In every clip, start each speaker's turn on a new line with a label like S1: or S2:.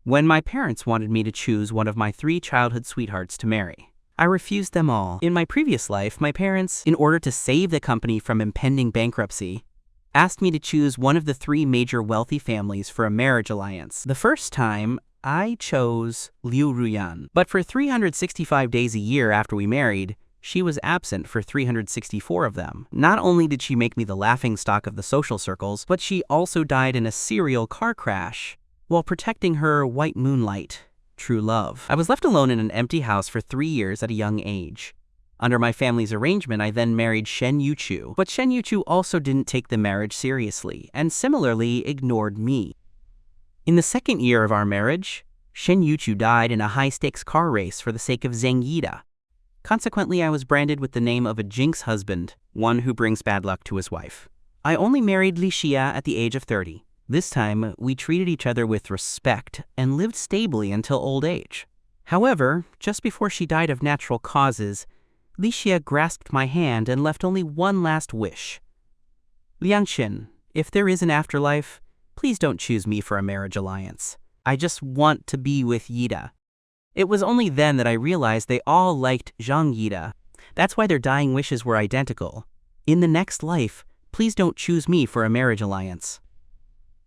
S1: when my parents wanted me to choose one of my 3 childhood sweethearts to marry. I refused them all. In my previous life, my parents, in order to save the company from impending bankruptcy, asked me to choose one of the 3 major wealthy families for a marriage alliance. The first time, I chose Liu Ruyan. But for 365 days a year after we married, she was absent for 364 of them. Not only did she make me the laughingstock of the social circles, but she also died in a serial car crash while protecting her white moonlight, true love. I was left alone in an empty house for 3 years at a young age. Under my family's arrangement, I then married Shen Yuchu. But Shen Yuchu also didn't take the marriage seriously, and similarly ignored me. In the 2nd year of our marriage, Shen Yuchu died in a high-stakes car race for the sake of Zhang Yida. Consequently, I was branded with the name of a jinx husband, one who brings bad luck to his wife. I only married Li Xia at the age of 30. This time, we treated each other with respect and lived stably until old age. However, just before she died of natural causes, Li Xia grasped my hand and left only one last wish. Liangxin, if there is an afterlife, please don't choose me for a marriage alliance. I just want to be with Yida. It was only then that I realized they all liked Zhang Yida. That's why their dying wishes were identical. In the next life, please don't choose me for a marriage alliance.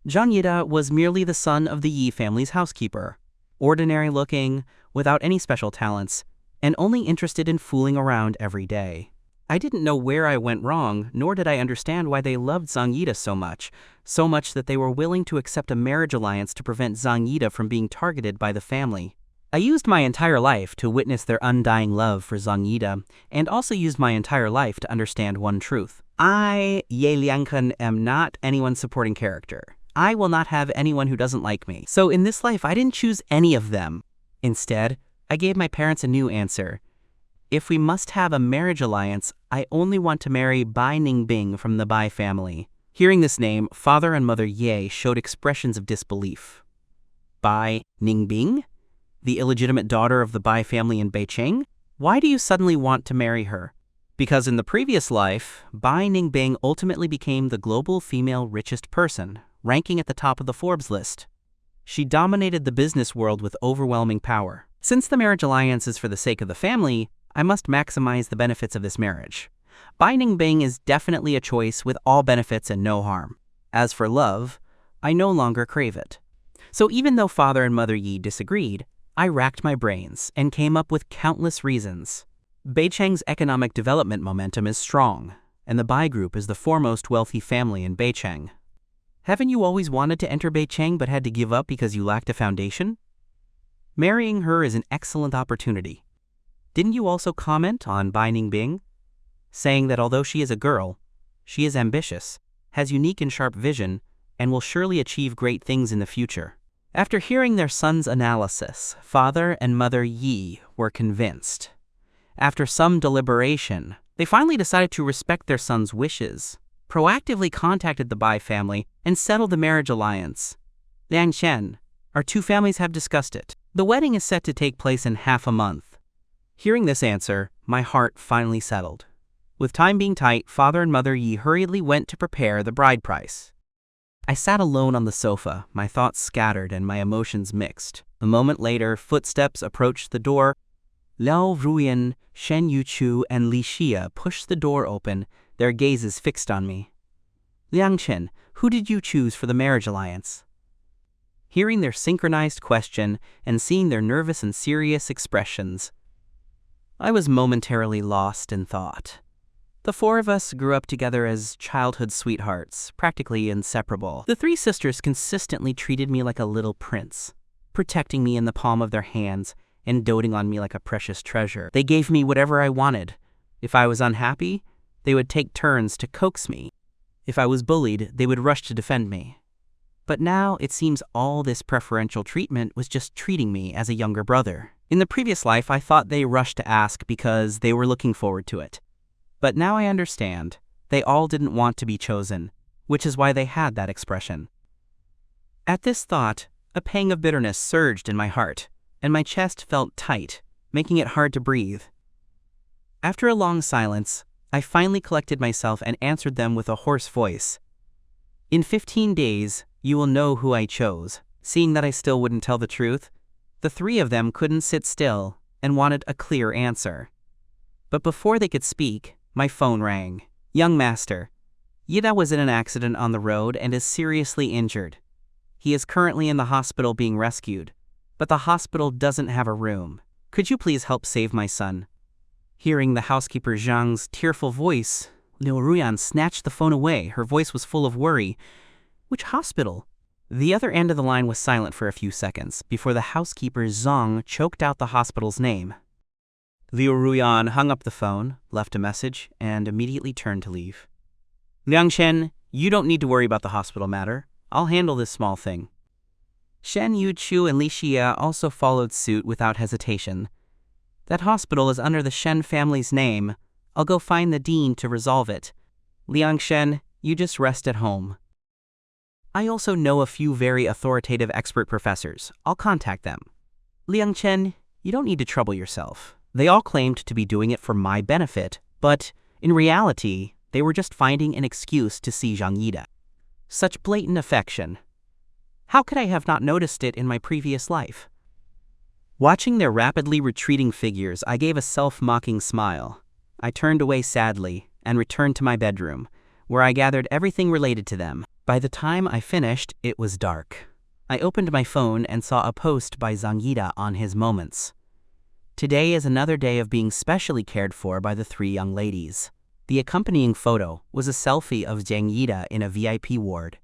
S1: Zhang Yida was merely the son of the Yi family's housekeeper, ordinary-looking, without any special talents, and only interested in fooling around every day. I didn't know where I went wrong, nor did I understand why they loved Zhang Yida so much that they were willing to accept a marriage alliance to prevent Zhang Yida from being targeted by the family. I used my entire life to witness their undying love for Zhang Yida, and also used my entire life to understand one truth. I, Ye Liangken, am not anyone's supporting character. I will not have anyone who doesn't like me. So in this life, I didn't choose any of them. Instead, I gave my parents a new answer. If we must have a marriage alliance, I only want to marry Bai Ningbing from the Bai family. Hearing this name, father and mother Ye showed expressions of disbelief. Bai Ningbing? The illegitimate daughter of the Bai family in Beicheng? Why do you suddenly want to marry her? Because in the previous life, Bai Ningbing ultimately became the global female richest person, ranking at the top of the Forbes list. She dominated the business world with overwhelming power. Since the marriage alliance is for the sake of the family, I must maximize the benefits of this marriage. Bai Ningbing is definitely a choice with all benefits and no harm. As for love, I no longer crave it. So even though father and mother Yi disagreed, I racked my brains and came up with countless reasons. Beicheng's economic development momentum is strong, and the Bai Group is the foremost wealthy family in Beicheng. Haven't you always wanted to enter Beicheng but had to give up because you lacked a foundation? Marrying her is an excellent opportunity. Didn't you also comment on Bai Ningbing, saying that although she is a girl, she is ambitious, has unique and sharp vision, and will surely achieve great things in the future? After hearing their son's analysis, father and mother Yi were convinced. After some deliberation, they finally decided to respect their son's wishes, proactively contacted the Bai family, and settled the marriage alliance. Liang Xian, our 2 families have discussed it. The wedding is set to take place in half a month. Hearing this answer, my heart finally settled. With time being tight, father and mother Yi hurriedly went to prepare the bride price. I sat alone on the sofa, my thoughts scattered and my emotions mixed. A moment later, footsteps approached the door. Liao Ruyan, Shen Yuchu, and Li Xia pushed the door open, their gazes fixed on me. Liangchen, who did you choose for the marriage alliance? Hearing their synchronized question and seeing their nervous and serious expressions, I was momentarily lost in thought. The 4 of us grew up together as childhood sweethearts, practically inseparable. The 3 sisters consistently treated me like a little prince, protecting me in the palm of their hands and doting on me like a precious treasure. They gave me whatever I wanted. If I was unhappy, they would take turns to coax me. If I was bullied, they would rush to defend me. But now it seems all this preferential treatment was just treating me as a younger brother. In the previous life, I thought they rushed to ask because they were looking forward to it. But now I understand. They all didn't want to be chosen, which is why they had that expression. At this thought, a pang of bitterness surged in my heart, and my chest felt tight, making it hard to breathe. After a long silence, I finally collected myself and answered them with a hoarse voice. In 15 days, you will know who I chose, Seeing that I still wouldn't tell the truth, the three of them couldn't sit still and wanted a clear answer. But before they could speak, my phone rang. Young master, Yida was in an accident on the road and is seriously injured. He is currently in the hospital being rescued, but the hospital doesn't have a room. Could you please help save my son? Hearing the housekeeper Zhang's tearful voice, Liu Ruyan snatched the phone away. Her voice was full of worry. Which hospital? The other end of the line was silent for a few seconds before the housekeeper Zhang choked out the hospital's name. Liu Ruyan hung up the phone, left a message, and immediately turned to leave. Liang Shen, you don't need to worry about the hospital matter. I'll handle this small thing. Shen Yuchu and Li Xia also followed suit without hesitation. That hospital is under the Shen family's name. I'll go find the dean to resolve it. Liang Shen, you just rest at home. I also know a few very authoritative expert professors. I'll contact them. Liang Chen, you don't need to trouble yourself. They all claimed to be doing it for my benefit, but in reality, they were just finding an excuse to see Zhang Yida. Such blatant affection. How could I have not noticed it in my previous life? Watching their rapidly retreating figures, I gave a self-mocking smile. I turned away sadly and returned to my bedroom, where I gathered everything related to them. By the time I finished, it was dark. I opened my phone and saw a post by Zhang Yida on his moments. Today is another day of being specially cared for by the three young ladies. The accompanying photo was a selfie of Zhang Yida in a VIP ward.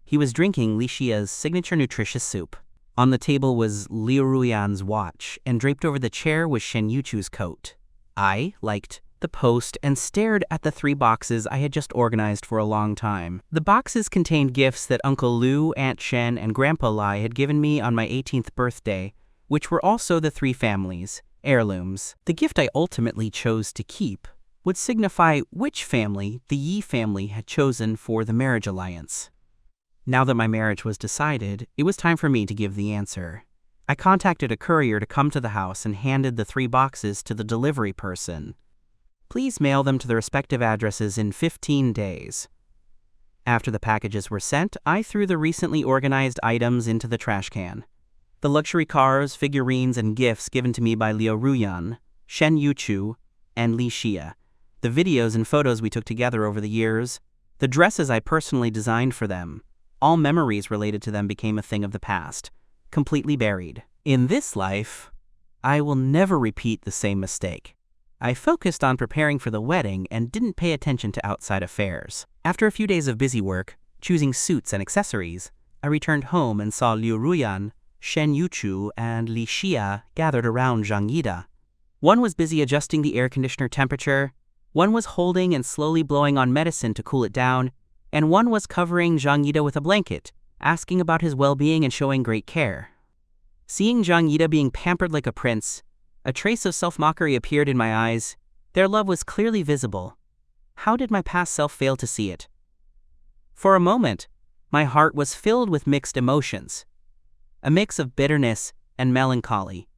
S1: He was drinking Li Xia's signature nutritious soup. On the table was Liu Ruyan's watch, and draped over the chair was Shen Yuchu's coat. I liked the post and stared at the three boxes I had just organized for a long time. The boxes contained gifts that Uncle Lu, Aunt Shen, and Grandpa Lai had given me on my 18th birthday, which were also the three families' heirlooms. The gift I ultimately chose to keep would signify which family the Yi family had chosen for the marriage alliance. Now that my marriage was decided, it was time for me to give the answer. I contacted a courier to come to the house and handed the three boxes to the delivery person. Please mail them to the respective addresses in 15 days. After the packages were sent, I threw the recently organized items into the trash can. The luxury cars, figurines, and gifts given to me by Liu Ruyan, Shen Yuchu, and Li Xia. The videos and photos we took together over the years. The dresses I personally designed for them. All memories related to them became a thing of the past, completely buried. In this life, I will never repeat the same mistake. I focused on preparing for the wedding and didn't pay attention to outside affairs. After a few days of busy work, choosing suits and accessories, I returned home and saw Liu Ruyan, Shen Yuchu, and Li Xia gathered around Zhang Yida. One was busy adjusting the air conditioner temperature, one was holding and slowly blowing on medicine to cool it down, and one was covering Zhang Yida with a blanket, asking about his well-being and showing great care. Seeing Zhang Yida being pampered like a prince, a trace of self-mockery appeared in my eyes. Their love was clearly visible. How did my past self fail to see it? For a moment, my heart was filled with mixed emotions, a mix of bitterness and melancholy.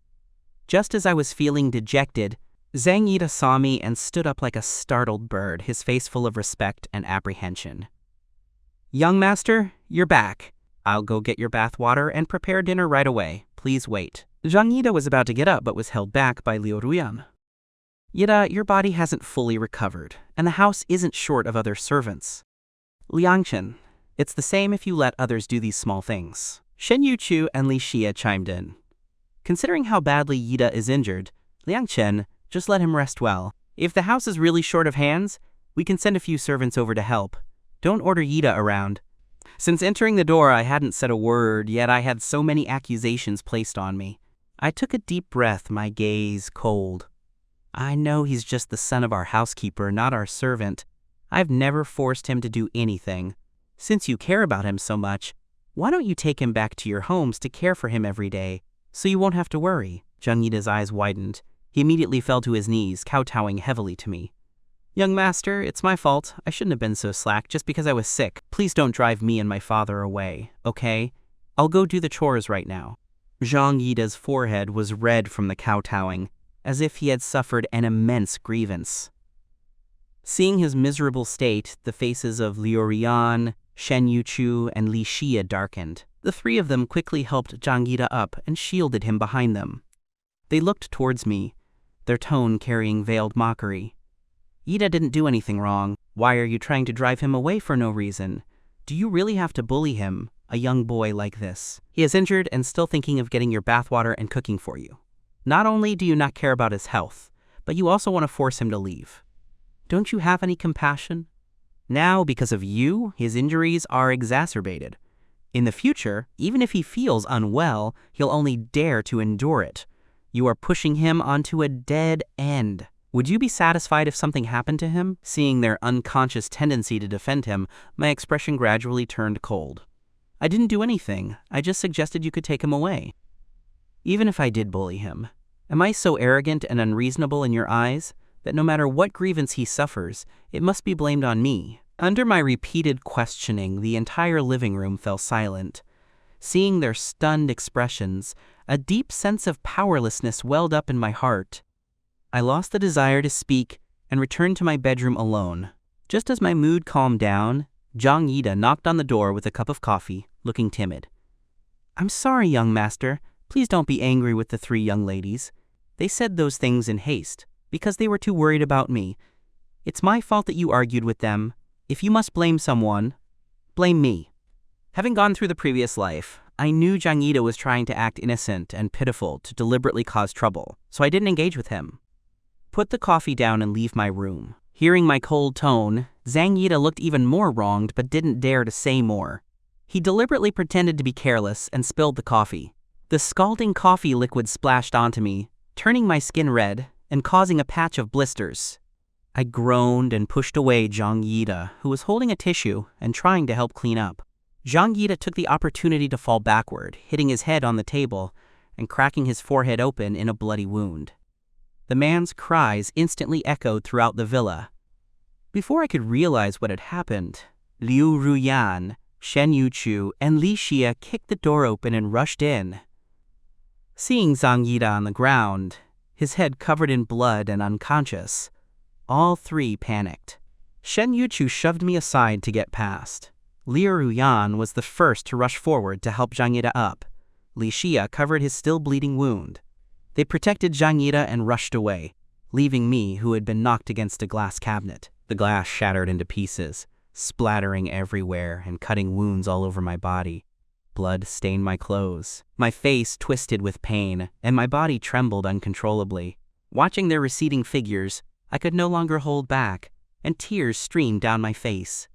S1: Just as I was feeling dejected, Zhang Yida saw me and stood up like a startled bird, his face full of respect and apprehension. Young master, you're back. I'll go get your bath water and prepare dinner right away. Please wait. Zhang Yida was about to get up but was held back by Liu Ruyan. Yida, your body hasn't fully recovered, and the house isn't short of other servants. Liangchen, it's the same if you let others do these small things. Shen Yuchu and Li Xia chimed in. Considering how badly Yida is injured, Liangchen, just let him rest well. If the house is really short of hands, we can send a few servants over to help. Don't order Yida around. Since entering the door, I hadn't said a word, yet I had so many accusations placed on me. I took a deep breath, my gaze cold. I know he's just the son of our housekeeper, not our servant. I've never forced him to do anything. Since you care about him so much, why don't you take him back to your homes to care for him every day, so you won't have to worry? Zhang Yida's eyes widened. He immediately fell to his knees, kowtowing heavily to me. Young master, it's my fault. I shouldn't have been so slack just because I was sick. Please don't drive me and my father away, okay? I'll go do the chores right now. Zhang Yida's forehead was red from the kowtowing, as if he had suffered an immense grievance. Seeing his miserable state, the faces of Liu Ruyan, Shen Yuchu, and Li Xia darkened. The three of them quickly helped Jang Yi-da up and shielded him behind them. They looked towards me, their tone carrying veiled mockery. Yi-da didn't do anything wrong. Why are you trying to drive him away for no reason? Do you really have to bully him, a young boy like this? He is injured and still thinking of getting your bathwater and cooking for you. Not only do you not care about his health, but you also want to force him to leave. Don't you have any compassion? Now, because of you, his injuries are exacerbated. In the future, even if he feels unwell, he'll only dare to endure it. You are pushing him onto a dead end. Would you be satisfied if something happened to him? Seeing their unconscious tendency to defend him, my expression gradually turned cold. I didn't do anything. I just suggested you could take him away. Even if I did bully him, am I so arrogant and unreasonable in your eyes that no matter what grievance he suffers, it must be blamed on me? Under my repeated questioning, the entire living room fell silent. Seeing their stunned expressions, a deep sense of powerlessness welled up in my heart. I lost the desire to speak and returned to my bedroom alone. Just as my mood calmed down, Jang Yi-da knocked on the door with a cup of coffee, looking timid. "I'm sorry, young master. Please don't be angry with the three young ladies. They said those things in haste, because they were too worried about me. It's my fault that you argued with them. If you must blame someone, blame me." Having gone through the previous life, I knew Jang Yi-da was trying to act innocent and pitiful to deliberately cause trouble, so I didn't engage with him. Put the coffee down and leave my room. Hearing my cold tone, Jang Yi-da looked even more wronged but didn't dare to say more. He deliberately pretended to be careless and spilled the coffee. The scalding coffee liquid splashed onto me, turning my skin red and causing a patch of blisters. I groaned and pushed away Jang Yi-da, who was holding a tissue and trying to help clean up. Jang Yi-da took the opportunity to fall backward, hitting his head on the table and cracking his forehead open in a bloody wound. The man's cries instantly echoed throughout the villa. Before I could realize what had happened, Liu Ruyan, Shen Yuchu, and Li Xia kicked the door open and rushed in. Seeing Jang Yi-da on the ground, his head covered in blood and unconscious, all three panicked. Shen Yuchu shoved me aside to get past. Liu Ruyan was the first to rush forward to help Jang Yi-da up. Li Xia covered his still bleeding wound. They protected Jang Yi-da and rushed away, leaving me who had been knocked against a glass cabinet. The glass shattered into pieces, splattering everywhere and cutting wounds all over my body. Blood stained my clothes. My face twisted with pain, and my body trembled uncontrollably. Watching their receding figures, I could no longer hold back, and tears streamed down my face.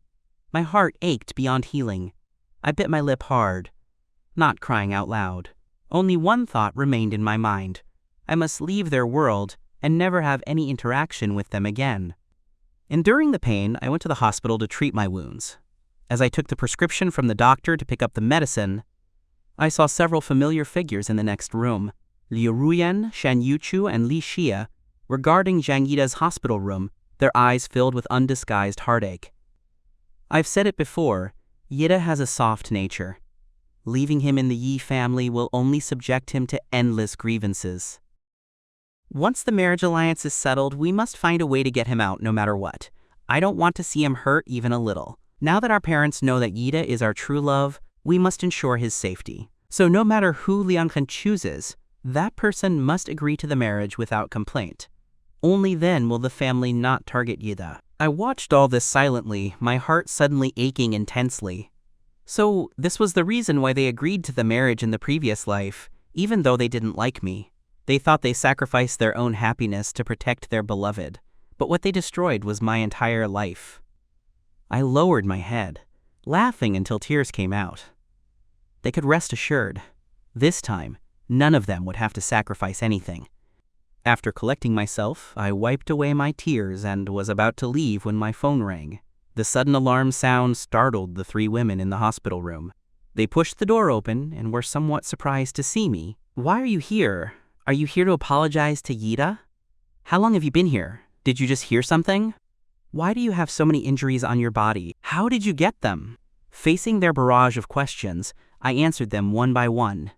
S1: My heart ached beyond healing. I bit my lip hard, not crying out loud. Only one thought remained in my mind. I must leave their world and never have any interaction with them again. Enduring the pain, I went to the hospital to treat my wounds. As I took the prescription from the doctor to pick up the medicine, I saw several familiar figures in the next room. Liu Ruyan, Shen Yuchu, and Li Xia were guarding Jang Yi-da's hospital room, their eyes filled with undisguised heartache. I've said it before, Yi-da has a soft nature. Leaving him in the Yi family will only subject him to endless grievances. Once the marriage alliance is settled, we must find a way to get him out no matter what. I don't want to see him hurt even a little. Now that our parents know that Yi-da is our true love, we must ensure his safety. So no matter who Liang Ken chooses, that person must agree to the marriage without complaint. Only then will the family not target Yi-da. I watched all this silently, my heart suddenly aching intensely. So this was the reason why they agreed to the marriage in the previous life, even though they didn't like me. They thought they sacrificed their own happiness to protect their beloved, but what they destroyed was my entire life. I lowered my head, laughing until tears came out. They could rest assured, this time, none of them would have to sacrifice anything. After collecting myself, I wiped away my tears and was about to leave when my phone rang. The sudden alarm sound startled the three women in the hospital room. They pushed the door open and were somewhat surprised to see me. "Why are you here? Are you here to apologize to Yi-da? How long have you been here? Did you just hear something? Why do you have so many injuries on your body? How did you get them?" Facing their barrage of questions, I answered them one by one.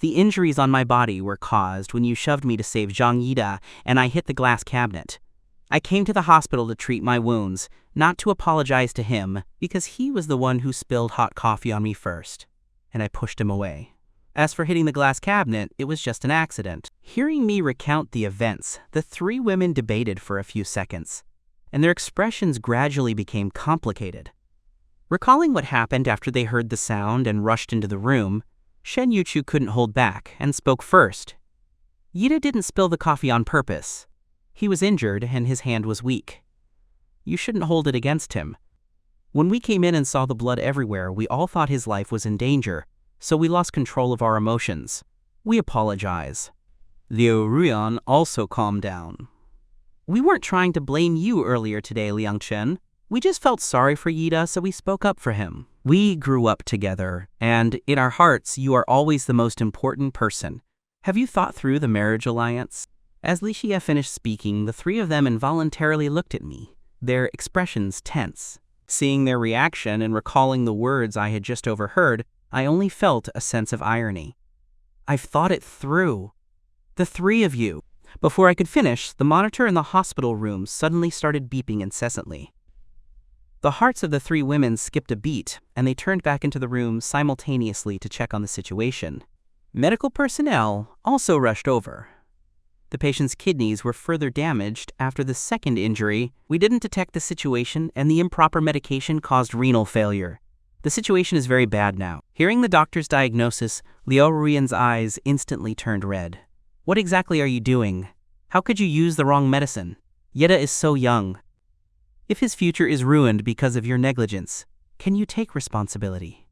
S1: The injuries on my body were caused when you shoved me to save Jang Yi-da and I hit the glass cabinet. I came to the hospital to treat my wounds, not to apologize to him, because he was the one who spilled hot coffee on me first. and I pushed him away. As for hitting the glass cabinet, it was just an accident. Hearing me recount the events, the three women debated for a few seconds, and their expressions gradually became complicated. Recalling what happened after they heard the sound and rushed into the room, Shen Yuchu couldn't hold back and spoke first. Yida didn't spill the coffee on purpose. He was injured and his hand was weak. You shouldn't hold it against him. When we came in and saw the blood everywhere, we all thought his life was in danger, so we lost control of our emotions. We apologize. Liu Ruyan also calmed down. We weren't trying to blame you earlier today, Liang Chen. We just felt sorry for Yida, so we spoke up for him. We grew up together, and in our hearts, you are always the most important person. Have you thought through the marriage alliance? As Li Xia finished speaking, the three of them involuntarily looked at me, their expressions tense. Seeing their reaction and recalling the words I had just overheard, I only felt a sense of irony. I've thought it through. The three of you. Before I could finish, the monitor in the hospital room suddenly started beeping incessantly. The hearts of the three women skipped a beat, and they turned back into the room simultaneously to check on the situation. Medical personnel also rushed over. The patient's kidneys were further damaged after the second injury. We didn't detect the situation, and the improper medication caused renal failure. The situation is very bad now. Hearing the doctor's diagnosis, Liu Ruyan's eyes instantly turned red. What exactly are you doing? How could you use the wrong medicine? Yida is so young. If his future is ruined because of your negligence, can you take responsibility?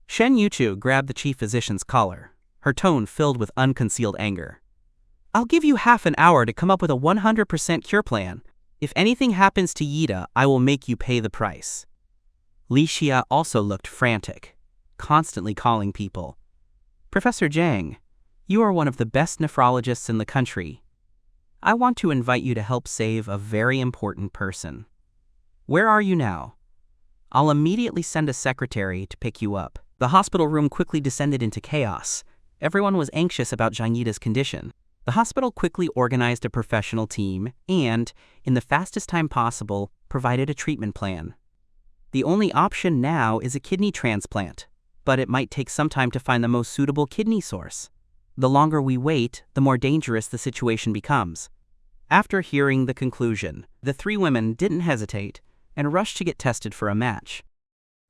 S1: Shen Yuchu grabbed the chief physician's collar, her tone filled with unconcealed anger. I'll give you half an hour to come up with a 100% cure plan. If anything happens to Yida, I will make you pay the price. Li Xia also looked frantic, constantly calling people. Professor Zhang, you are one of the best nephrologists in the country. I want to invite you to help save a very important person. Where are you now? I'll immediately send a secretary to pick you up. The hospital room quickly descended into chaos. Everyone was anxious about Zhang Yida's condition. The hospital quickly organized a professional team and, in the fastest time possible, provided a treatment plan. The only option now is a kidney transplant, but it might take some time to find the most suitable kidney source. The longer we wait, the more dangerous the situation becomes. After hearing the conclusion, the three women didn't hesitate and rushed to get tested for a match.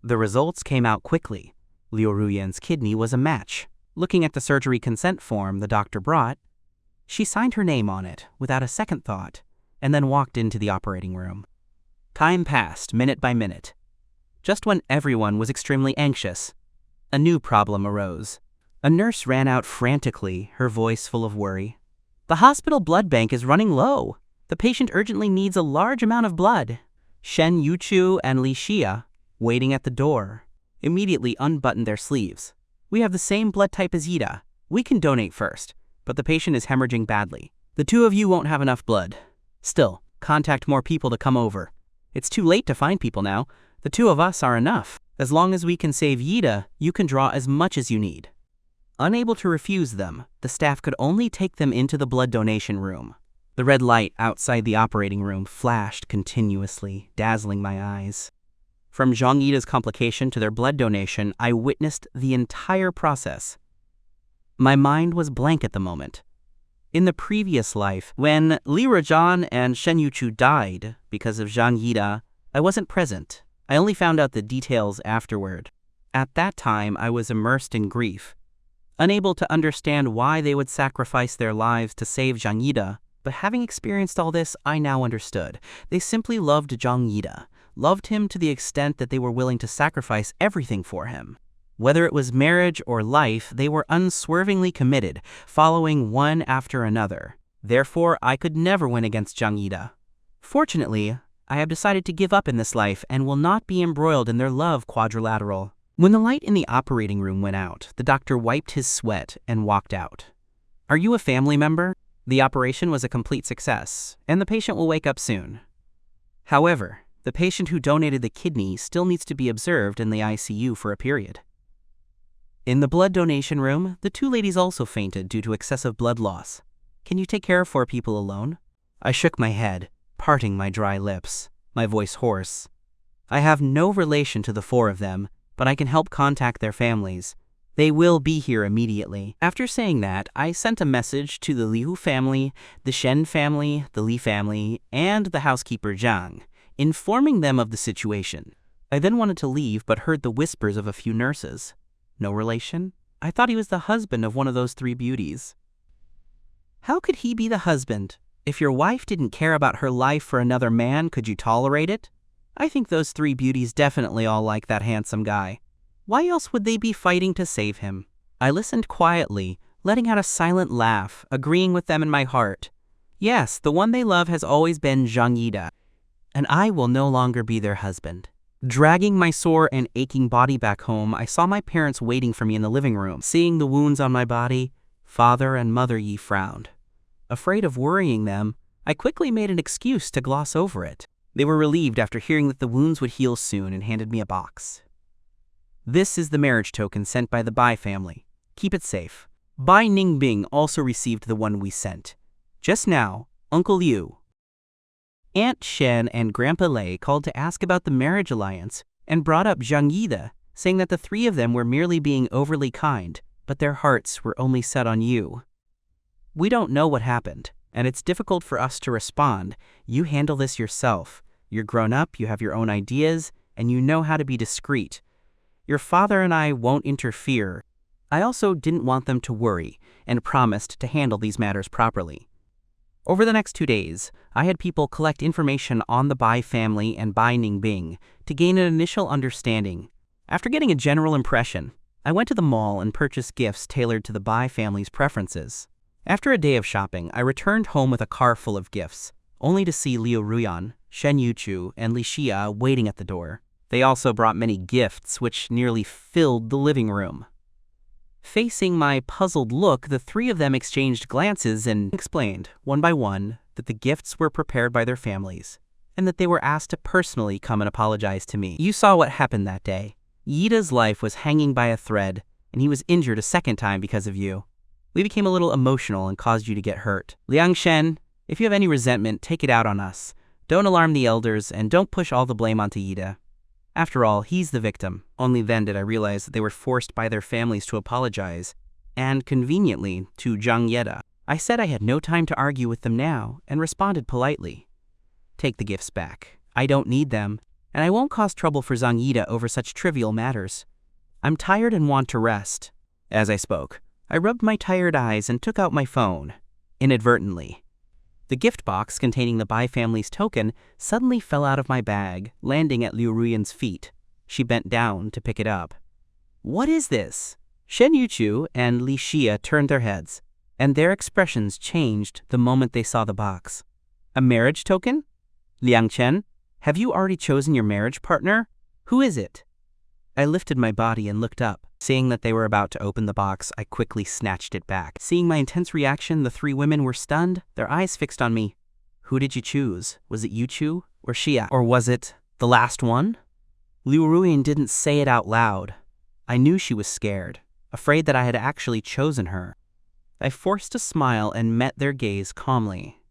S1: The results came out quickly. Liu Ruyan's kidney was a match. Looking at the surgery consent form the doctor brought, she signed her name on it without a second thought and then walked into the operating room. Time passed minute by minute. Just when everyone was extremely anxious, a new problem arose. A nurse ran out frantically, her voice full of worry. The hospital blood bank is running low. The patient urgently needs a large amount of blood. Shen Yuchu and Li Xia, waiting at the door, immediately unbuttoned their sleeves. We have the same blood type as Yida. We can donate first, but the patient is hemorrhaging badly. The two of you won't have enough blood. Still, contact more people to come over. It's too late to find people now. The two of us are enough. As long as we can save Yida, you can draw as much as you need. Unable to refuse them, the staff could only take them into the blood donation room. The red light outside the operating room flashed continuously, dazzling my eyes. From Zhang Yida's complication to their blood donation, I witnessed the entire process. My mind was blank at the moment. In the previous life, when Li Ruyan and Shen Yuchu died because of Zhang Yida, I wasn't present. I only found out the details afterward. At that time, I was immersed in grief, unable to understand why they would sacrifice their lives to save Zhang Yida. But having experienced all this, I now understood. They simply loved Zhang Yida, loved him to the extent that they were willing to sacrifice everything for him. Whether it was marriage or life, they were unswervingly committed, following one after another. Therefore, I could never win against Zhang Yida. Fortunately, I have decided to give up in this life and will not be embroiled in their love quadrilateral. When the light in the operating room went out, the doctor wiped his sweat and walked out. Are you a family member? The operation was a complete success, and the patient will wake up soon. However, the patient who donated the kidney still needs to be observed in the ICU for a period. In the blood donation room, the two ladies also fainted due to excessive blood loss. Can you take care of 4 people alone? I shook my head, parting my dry lips, my voice hoarse. I have no relation to the 4 of them, but I can help contact their families. They will be here immediately. After saying that, I sent a message to the Liu family, the Shen family, the Li family, and the housekeeper Zhang, informing them of the situation. I then wanted to leave but heard the whispers of a few nurses. No relation? I thought he was the husband of one of those three beauties. How could he be the husband? If your wife didn't care about her life for another man, could you tolerate it? I think those three beauties definitely all like that handsome guy. Why else would they be fighting to save him? I listened quietly, letting out a silent laugh, agreeing with them in my heart. Yes, the one they love has always been Zhang Yida, and I will no longer be their husband. Dragging my sore and aching body back home, I saw my parents waiting for me in the living room. Seeing the wounds on my body, Father and Mother Yi frowned. Afraid of worrying them, I quickly made an excuse to gloss over it. They were relieved after hearing that the wounds would heal soon and handed me a box. This is the marriage token sent by the Bai family. Keep it safe. Bai Ningbing also received the one we sent. Just now, Uncle Liu, Aunt Shen, and Grandpa Lei called to ask about the marriage alliance and brought up Zhang Yida, saying that the three of them were merely being overly kind, but their hearts were only set on you. We don't know what happened, and it's difficult for us to respond. You handle this yourself. You're grown up, you have your own ideas, and you know how to be discreet. Your father and I won't interfere. I also didn't want them to worry and promised to handle these matters properly. Over the next 2 days, I had people collect information on the Bai family and Bai Ningbing to gain an initial understanding. After getting a general impression, I went to the mall and purchased gifts tailored to the Bai family's preferences. After a day of shopping, I returned home with a car full of gifts, only to see Liu Ruyan, Shen Yuchu, and Li Xia waiting at the door. They also brought many gifts, which nearly filled the living room. Facing my puzzled look, the three of them exchanged glances and explained, one by one, that the gifts were prepared by their families, and that they were asked to personally come and apologize to me. You saw what happened that day. Yida's life was hanging by a thread, and he was injured a second time because of you. We became a little emotional and caused you to get hurt. Liang Shen, if you have any resentment, take it out on us. Don't alarm the elders, and don't push all the blame onto Yida. After all, he's the victim. Only then did I realize that they were forced by their families to apologize, and conveniently, to Zhang Yida. I said I had no time to argue with them now, and responded politely. Take the gifts back. I don't need them, and I won't cause trouble for Zhang Yida over such trivial matters. I'm tired and want to rest. As I spoke, I rubbed my tired eyes and took out my phone, inadvertently. The gift box containing the Bai family's token suddenly fell out of my bag, landing at Liu Ruyan's feet. She bent down to pick it up. What is this? Shen Yuchu and Li Xia turned their heads, and their expressions changed the moment they saw the box. A marriage token? Liang Chen, have you already chosen your marriage partner? Who is it? I lifted my body and looked up. Seeing that they were about to open the box, I quickly snatched it back. Seeing my intense reaction, the three women were stunned, their eyes fixed on me. Who did you choose? Was it Yuchu or Xia? Or was it the last one? Liu Ruyan didn't say it out loud. I knew she was scared, afraid that I had actually chosen her. I forced a smile and met their gaze calmly.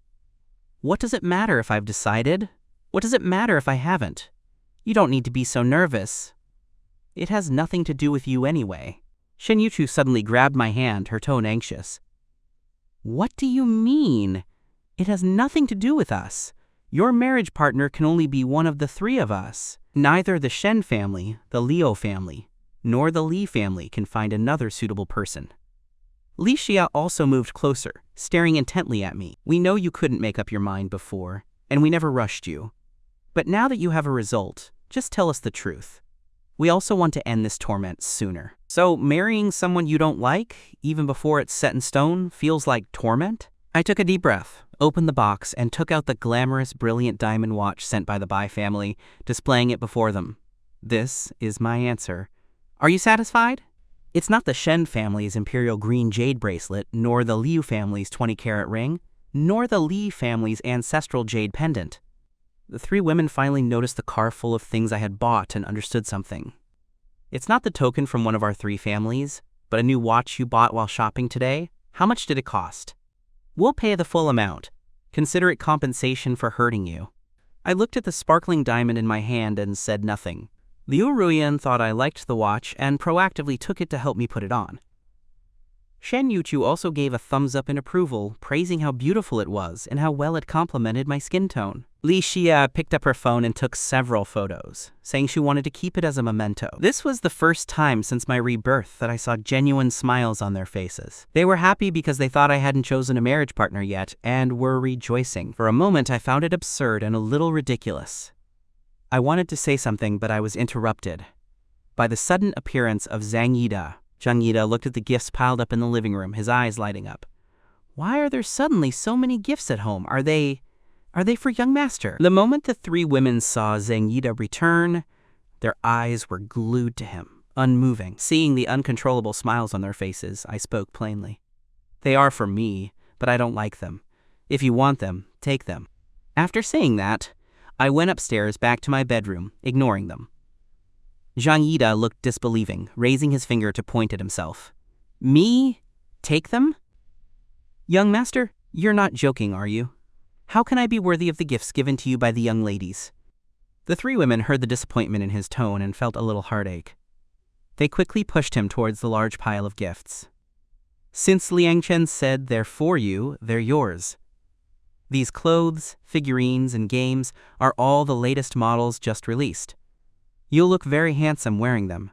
S1: What does it matter if I've decided? What does it matter if I haven't? You don't need to be so nervous. It has nothing to do with you anyway. Shen Yuchu suddenly grabbed my hand, her tone anxious. What do you mean? It has nothing to do with us. Your marriage partner can only be one of the three of us. Neither the Shen family, the Liu family, nor the Li family can find another suitable person. Li Xia also moved closer, staring intently at me. We know you couldn't make up your mind before, and we never rushed you. But now that you have a result, just tell us the truth. We also want to end this torment sooner. So marrying someone you don't like, even before it's set in stone, feels like torment? I took a deep breath, opened the box, and took out the glamorous, brilliant diamond watch sent by the Bai family, displaying it before them. This is my answer. Are you satisfied? It's not the Shen family's imperial green jade bracelet, nor the Liu family's 20-carat ring, nor the Li family's ancestral jade pendant. The three women finally noticed the car full of things I had bought and understood something. It's not the token from one of our three families, but a new watch you bought while shopping today. How much did it cost? We'll pay the full amount. Consider it compensation for hurting you. I looked at the sparkling diamond in my hand and said nothing. Liu Ruyan thought I liked the watch and proactively took it to help me put it on. Shen Yuchu also gave a thumbs up in approval, praising how beautiful it was and how well it complemented my skin tone. Li Xia picked up her phone and took several photos, saying she wanted to keep it as a memento. This was the first time since my rebirth that I saw genuine smiles on their faces. They were happy because they thought I hadn't chosen a marriage partner yet and were rejoicing. For a moment, I found it absurd and a little ridiculous. I wanted to say something, but I was interrupted by the sudden appearance of Zhang Yida. Zhang Yida looked at the gifts piled up in the living room, his eyes lighting up. Why are there suddenly so many gifts at home? Are they for young master? The moment the three women saw Zhang Yida return, their eyes were glued to him, unmoving. Seeing the uncontrollable smiles on their faces, I spoke plainly. They are for me, but I don't like them. If you want them, take them. After saying that, I went upstairs back to my bedroom, ignoring them. Zhang Yida looked disbelieving, raising his finger to point at himself. Me? Take them? Young master, you're not joking, are you? How can I be worthy of the gifts given to you by the young ladies? The three women heard the disappointment in his tone and felt a little heartache. They quickly pushed him towards the large pile of gifts. Since Liang Chen said they're for you, they're yours. These clothes, figurines, and games are all the latest models just released. You'll look very handsome wearing them.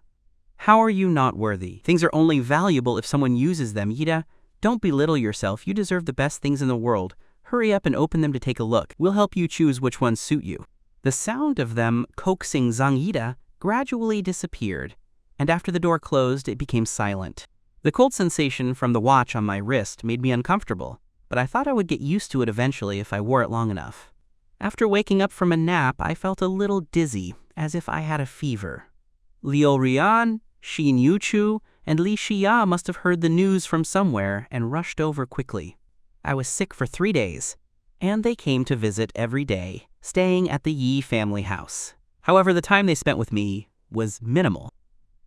S1: How are you not worthy? Things are only valuable if someone uses them, Yida. Don't belittle yourself. You deserve the best things in the world. Hurry up and open them to take a look. We'll help you choose which ones suit you. The sound of them coaxing Zhang Yida gradually disappeared, and after the door closed, it became silent. The cold sensation from the watch on my wrist made me uncomfortable, but I thought I would get used to it eventually if I wore it long enough. After waking up from a nap, I felt a little dizzy, as if I had a fever. Liu Rian, Shen Yuchu, and Li Xia must have heard the news from somewhere and rushed over quickly. I was sick for 3 days, and they came to visit every day, staying at the Yi family house. However, the time they spent with me was minimal.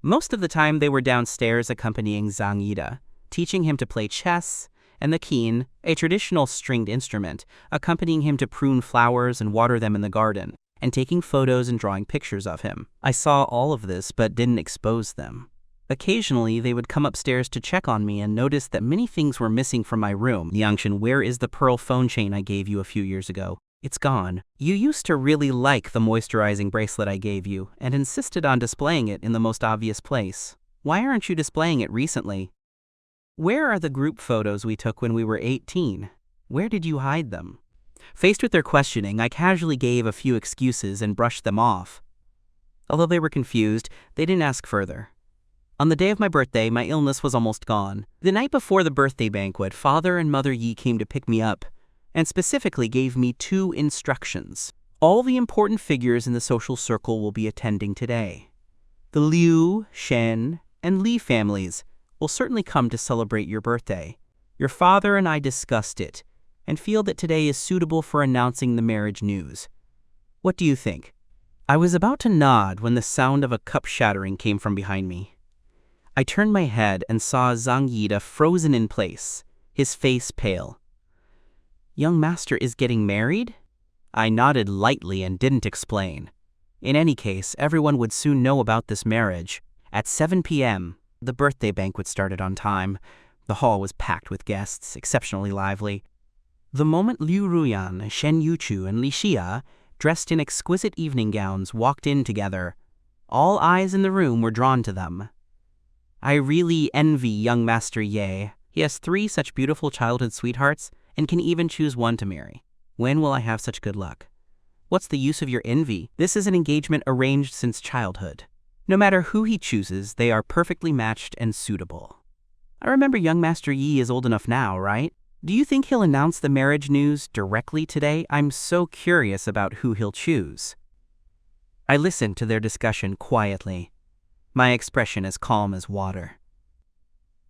S1: Most of the time they were downstairs accompanying Zhang Yida, teaching him to play chess, and the keen, a traditional stringed instrument, accompanying him to prune flowers and water them in the garden, and taking photos and drawing pictures of him. I saw all of this but didn't expose them. Occasionally, they would come upstairs to check on me and notice that many things were missing from my room. Liangshan, where is the pearl phone chain I gave you a few years ago? It's gone. You used to really like the moisturizing bracelet I gave you and insisted on displaying it in the most obvious place. Why aren't you displaying it recently? Where are the group photos we took when we were 18? Where did you hide them? Faced with their questioning, I casually gave a few excuses and brushed them off. Although they were confused, they didn't ask further. On the day of my birthday, my illness was almost gone. The night before the birthday banquet, Father and Mother Yi came to pick me up, and specifically gave me 2 instructions. All the important figures in the social circle will be attending today. The Liu, Shen, and Li families will certainly come to celebrate your birthday. Your father and I discussed it, and feel that today is suitable for announcing the marriage news. What do you think? I was about to nod when the sound of a cup shattering came from behind me. I turned my head and saw Zhang Yida frozen in place, his face pale. Young master is getting married? I nodded lightly and didn't explain. In any case, everyone would soon know about this marriage. At 7 p.m., the birthday banquet started on time. The hall was packed with guests, exceptionally lively. The moment Liu Ruyan, Shen Yuchu, and Li Xia, dressed in exquisite evening gowns, walked in together, all eyes in the room were drawn to them. I really envy young Master Ye. He has 3 such beautiful childhood sweethearts and can even choose one to marry. When will I have such good luck? What's the use of your envy? This is an engagement arranged since childhood. No matter who he chooses, they are perfectly matched and suitable. I remember young Master Yi is old enough now, right? Do you think he'll announce the marriage news directly today? I'm so curious about who he'll choose. I listened to their discussion quietly, my expression as calm as water.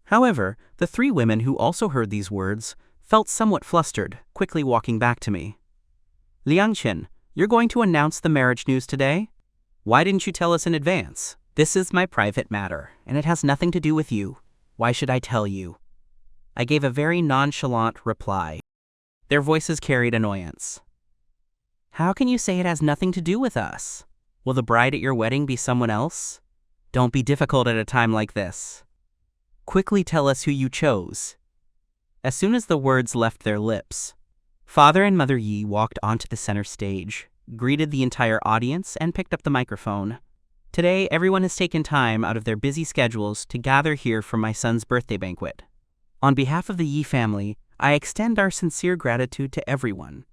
S1: However, the 3 women who also heard these words felt somewhat flustered, quickly walking back to me. Liangchen, you're going to announce the marriage news today? Why didn't you tell us in advance? This is my private matter, and it has nothing to do with you. Why should I tell you? I gave a very nonchalant reply. Their voices carried annoyance. How can you say it has nothing to do with us? Will the bride at your wedding be someone else? Don't be difficult at a time like this. Quickly tell us who you chose. As soon as the words left their lips, Father and Mother Yi walked onto the center stage, greeted the entire audience, and picked up the microphone. Today, everyone has taken time out of their busy schedules to gather here for my son's birthday banquet. On behalf of the Yi family, I extend our sincere gratitude to everyone.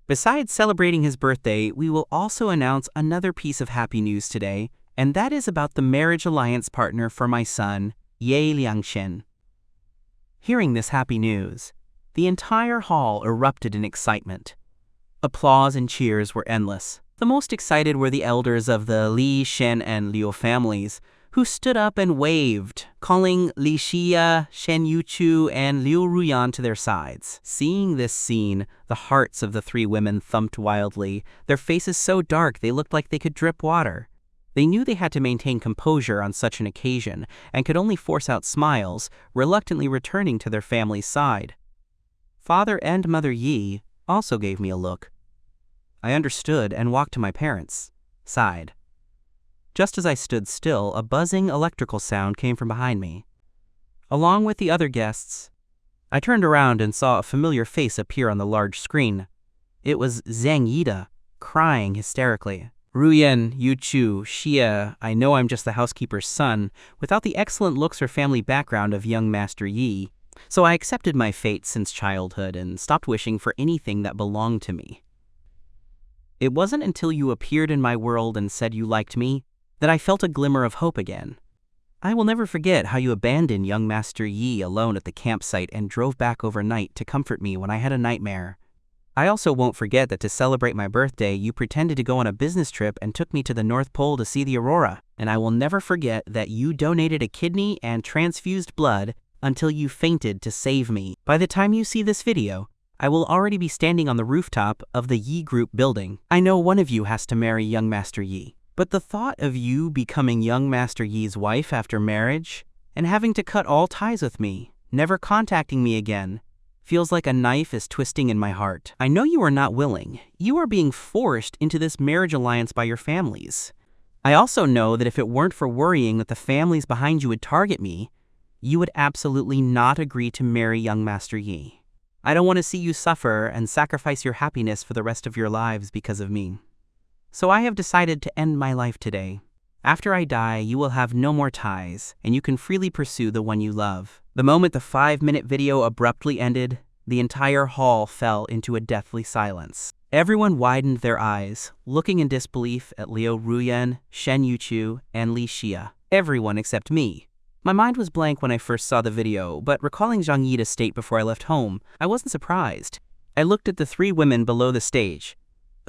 S1: Besides celebrating his birthday, we will also announce another piece of happy news today, and that is about the marriage alliance partner for my son, Ye Liangshen. Hearing this happy news, the entire hall erupted in excitement. Applause and cheers were endless. The most excited were the elders of the Li, Shen, and Liu families, who stood up and waved, calling Li Xia, Shen Yuchu, and Liu Ruyan to their sides. Seeing this scene, the hearts of the three women thumped wildly, their faces so dark they looked like they could drip water. They knew they had to maintain composure on such an occasion, and could only force out smiles, reluctantly returning to their family's side. Father and Mother Yi also gave me a look. I understood and walked to my parents' side. Just as I stood still, a buzzing electrical sound came from behind me. Along with the other guests, I turned around and saw a familiar face appear on the large screen. It was Zhang Yida, crying hysterically. Ruyan, Yuchu, Xia, I know I'm just the housekeeper's son, without the excellent looks or family background of young Master Yi. So I accepted my fate since childhood and stopped wishing for anything that belonged to me. It wasn't until you appeared in my world and said you liked me that I felt a glimmer of hope again. I will never forget how you abandoned young Master Yi alone at the campsite and drove back overnight to comfort me when I had a nightmare. I also won't forget that to celebrate my birthday, you pretended to go on a business trip and took me to the North Pole to see the aurora. And I will never forget that you donated a kidney and transfused blood until you fainted to save me. By the time you see this video, I will already be standing on the rooftop of the Yi Group building. I know one of you has to marry young Master Yi, but the thought of you becoming young Master Yi's wife after marriage and having to cut all ties with me, never contacting me again, feels like a knife is twisting in my heart. I know you are not willing. You are being forced into this marriage alliance by your families. I also know that if it weren't for worrying that the families behind you would target me, you would absolutely not agree to marry young Master Yi. I don't want to see you suffer and sacrifice your happiness for the rest of your lives because of me. So I have decided to end my life today. After I die, you will have no more ties, and you can freely pursue the one you love. The moment the 5-minute video abruptly ended, the entire hall fell into a deathly silence. Everyone widened their eyes, looking in disbelief at Liu Ruyan, Shen Yuchu, and Li Xia. Everyone except me. My mind was blank when I first saw the video, but recalling Zhang Yida's state before I left home, I wasn't surprised. I looked at the three women below the stage,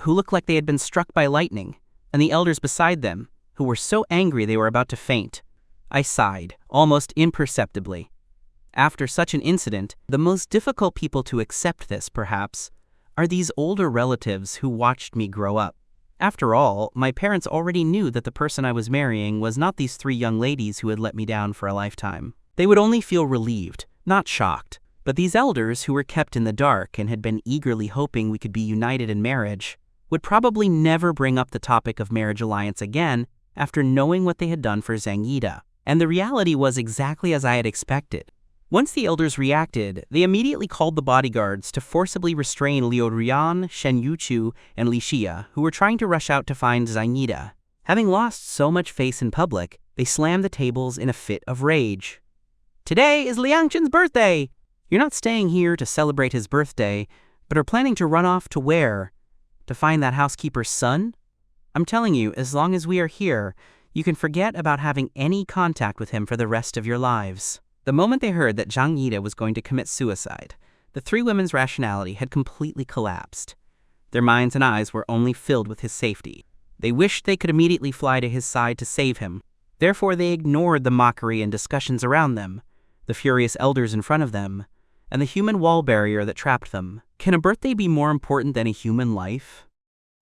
S1: who looked like they had been struck by lightning, and the elders beside them, who were so angry they were about to faint. I sighed, almost imperceptibly. After such an incident, the most difficult people to accept this, perhaps, are these older relatives who watched me grow up. After all, my parents already knew that the person I was marrying was not these three young ladies who had let me down for a lifetime. They would only feel relieved, not shocked. But these elders who were kept in the dark and had been eagerly hoping we could be united in marriage would probably never bring up the topic of marriage alliance again after knowing what they had done for Zhang Yida. And the reality was exactly as I had expected. Once the elders reacted, they immediately called the bodyguards to forcibly restrain Liu Ruyan, Shen Yuchu, and Li Xia, who were trying to rush out to find Zhang Yida. Having lost so much face in public, they slammed the tables in a fit of rage. Today is Liangshen's birthday! You're not staying here to celebrate his birthday, but are planning to run off to where? To find that housekeeper's son? I'm telling you, as long as we are here, you can forget about having any contact with him for the rest of your lives. The moment they heard that Zhang Yida was going to commit suicide, the three women's rationality had completely collapsed. Their minds and eyes were only filled with his safety. They wished they could immediately fly to his side to save him. Therefore, they ignored the mockery and discussions around them, the furious elders in front of them, and the human wall barrier that trapped them. Can a birthday be more important than a human life?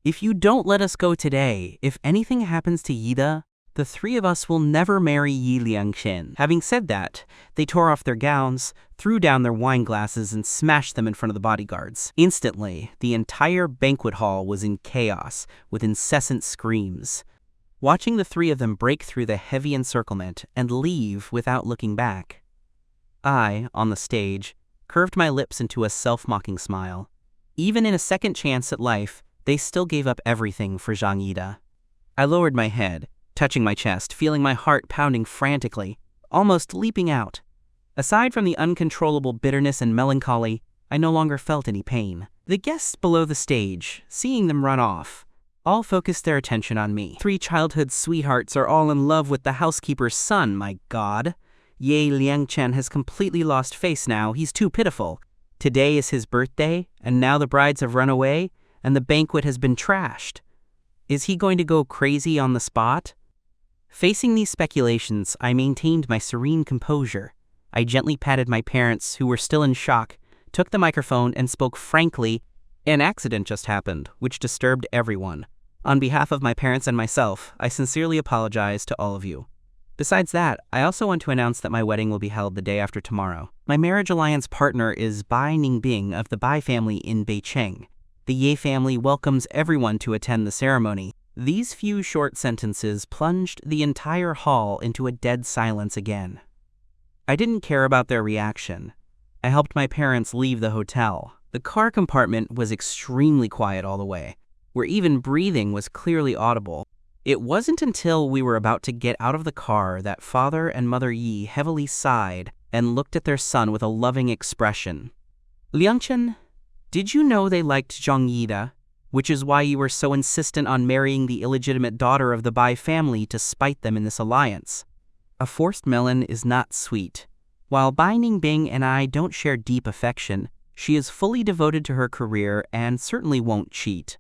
S1: If you don't let us go today, if anything happens to Yida, the three of us will never marry Yi Liangshen. Having said that, they tore off their gowns, threw down their wine glasses, and smashed them in front of the bodyguards. Instantly, the entire banquet hall was in chaos, with incessant screams. watching the three of them break through the heavy encirclement and leave without looking back. I, on the stage, curved my lips into a self-mocking smile. Even in a second chance at life, they still gave up everything for Zhang Yida. I lowered my head, touching my chest, feeling my heart pounding frantically, almost leaping out. Aside from the uncontrollable bitterness and melancholy, I no longer felt any pain. The guests below the stage, seeing them run off, all focused their attention on me. 3 childhood sweethearts are all in love with the housekeeper's son, my God. Ye Liangchen has completely lost face now, he's too pitiful. Today is his birthday, and now the brides have run away, and the banquet has been trashed. Is he going to go crazy on the spot? Facing these speculations, I maintained my serene composure. I gently patted my parents, who were still in shock, took the microphone and spoke frankly. An accident just happened, which disturbed everyone. On behalf of my parents and myself, I sincerely apologize to all of you. Besides that, I also want to announce that my wedding will be held the day after tomorrow. My marriage alliance partner is Bai Ningbing of the Bai family in Beicheng. The Ye family welcomes everyone to attend the ceremony. These few short sentences plunged the entire hall into a dead silence again. I didn't care about their reaction. I helped my parents leave the hotel. The car compartment was extremely quiet all the way, where even breathing was clearly audible. It wasn't until we were about to get out of the car that Father and Mother Yi heavily sighed and looked at their son with a loving expression. Liangchen, did you know they liked Zhang Yida, which is why you were so insistent on marrying the illegitimate daughter of the Bai family to spite them in this alliance? A forced melon is not sweet. While Bai Ningbing and I don't share deep affection, she is fully devoted to her career and certainly won't cheat.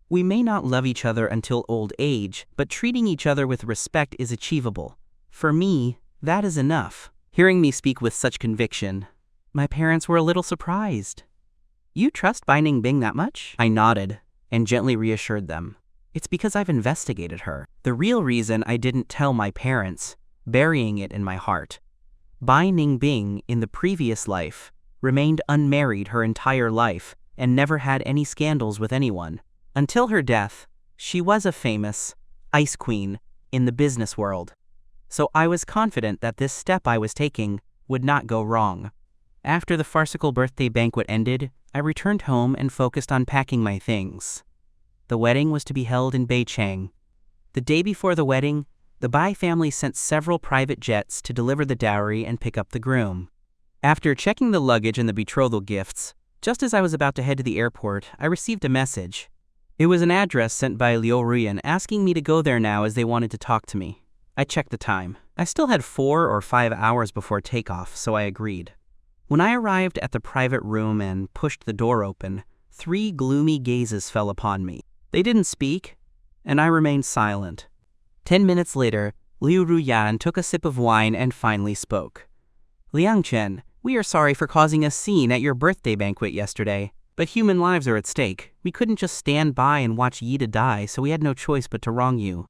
S1: We may not love each other until old age, but treating each other with respect is achievable. For me, that is enough. Hearing me speak with such conviction, my parents were a little surprised. You trust Bai Ningbing that much? I nodded and gently reassured them. It's because I've investigated her. The real reason I didn't tell my parents, burying it in my heart. Bai Ningbing, in the previous life, remained unmarried her entire life and never had any scandals with anyone. Until her death, she was a famous ice queen in the business world. So I was confident that this step I was taking would not go wrong. After the farcical birthday banquet ended, I returned home and focused on packing my things. The wedding was to be held in Beicheng. The day before the wedding, the Bai family sent several private jets to deliver the dowry and pick up the groom. After checking the luggage and the betrothal gifts, just as I was about to head to the airport, I received a message. It was an address sent by Liu Ruyan asking me to go there now as they wanted to talk to me. I checked the time. I still had 4 or 5 hours before takeoff, so I agreed. When I arrived at the private room and pushed the door open, 3 gloomy gazes fell upon me. They didn't speak, and I remained silent. 10 minutes later, Liu Ruyan took a sip of wine and finally spoke. Liangchen, we are sorry for causing a scene at your birthday banquet yesterday. But human lives are at stake. We couldn't just stand by and watch Yida die, so we had no choice but to wrong you.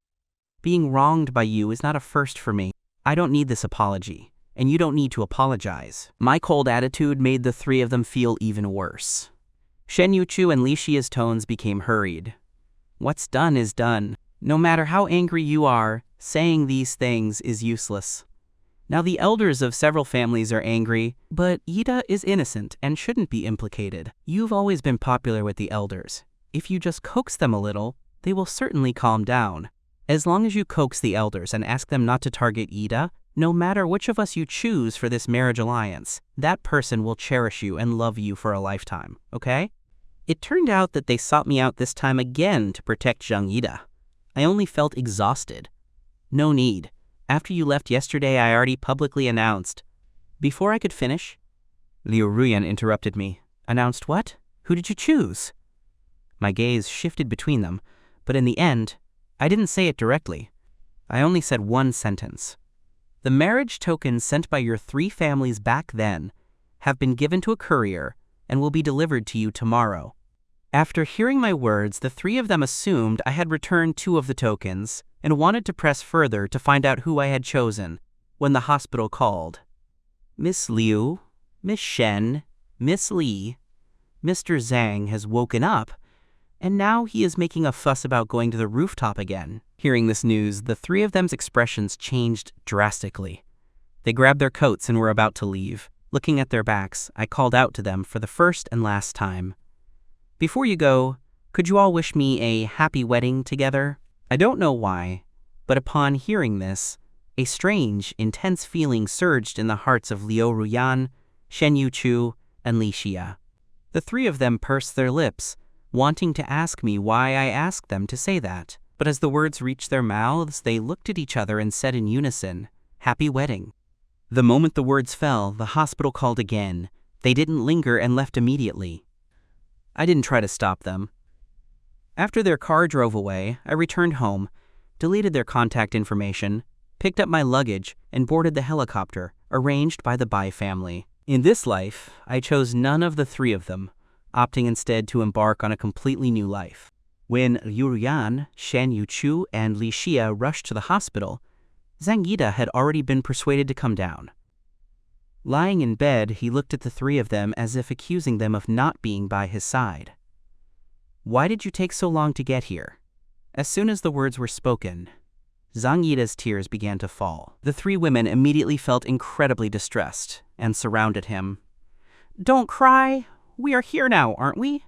S1: Being wronged by you is not a first for me. I don't need this apology, and you don't need to apologize. My cold attitude made the 3 of them feel even worse. Shen Yuchu and Li Xia's tones became hurried. What's done is done. No matter how angry you are, saying these things is useless. Now the elders of several families are angry, but Yida is innocent and shouldn't be implicated. You've always been popular with the elders. If you just coax them a little, they will certainly calm down. As long as you coax the elders and ask them not to target Yida, no matter which of us you choose for this marriage alliance, that person will cherish you and love you for a lifetime, okay? It turned out that they sought me out this time again to protect Zhang Yida. I only felt exhausted. No need. After you left yesterday, I already publicly announced. Before I could finish, Liu Ruyan interrupted me. Announced what? Who did you choose? My gaze shifted between them, but in the end, I didn't say it directly. I only said one sentence. The marriage tokens sent by your 3 families back then have been given to a courier and will be delivered to you tomorrow. After hearing my words, the 3 of them assumed I had returned 2 of the tokens and wanted to press further to find out who I had chosen when the hospital called. Miss Liu, Miss Shen, Miss Li, Mr. Zhang has woken up, and now he is making a fuss about going to the rooftop again. Hearing this news, the three of them's expressions changed drastically. They grabbed their coats and were about to leave. Looking at their backs, I called out to them for the first and last time. "Before you go, could you all wish me a happy wedding together?" I don't know why, but upon hearing this, a strange, intense feeling surged in the hearts of Liu Ruyan, Shen Yuchu, and Li Xia. The three of them pursed their lips, wanting to ask me why I asked them to say that. But as the words reached their mouths, they looked at each other and said in unison, "Happy wedding." The moment the words fell, the hospital called again. They didn't linger and left immediately. I didn't try to stop them. After their car drove away, I returned home, deleted their contact information, picked up my luggage, and boarded the helicopter arranged by the Bai family. In this life, I chose none of the three of them, opting instead to embark on a completely new life. When Liu Ruyan, Shen Yuchu, and Li Xia rushed to the hospital, Zhang Yida had already been persuaded to come down. Lying in bed, he looked at the three of them as if accusing them of not being by his side. "Why did you take so long to get here?" As soon as the words were spoken, Zhang Yida's tears began to fall. The three women immediately felt incredibly distressed and surrounded him. "Don't cry. We are here now, aren't we?"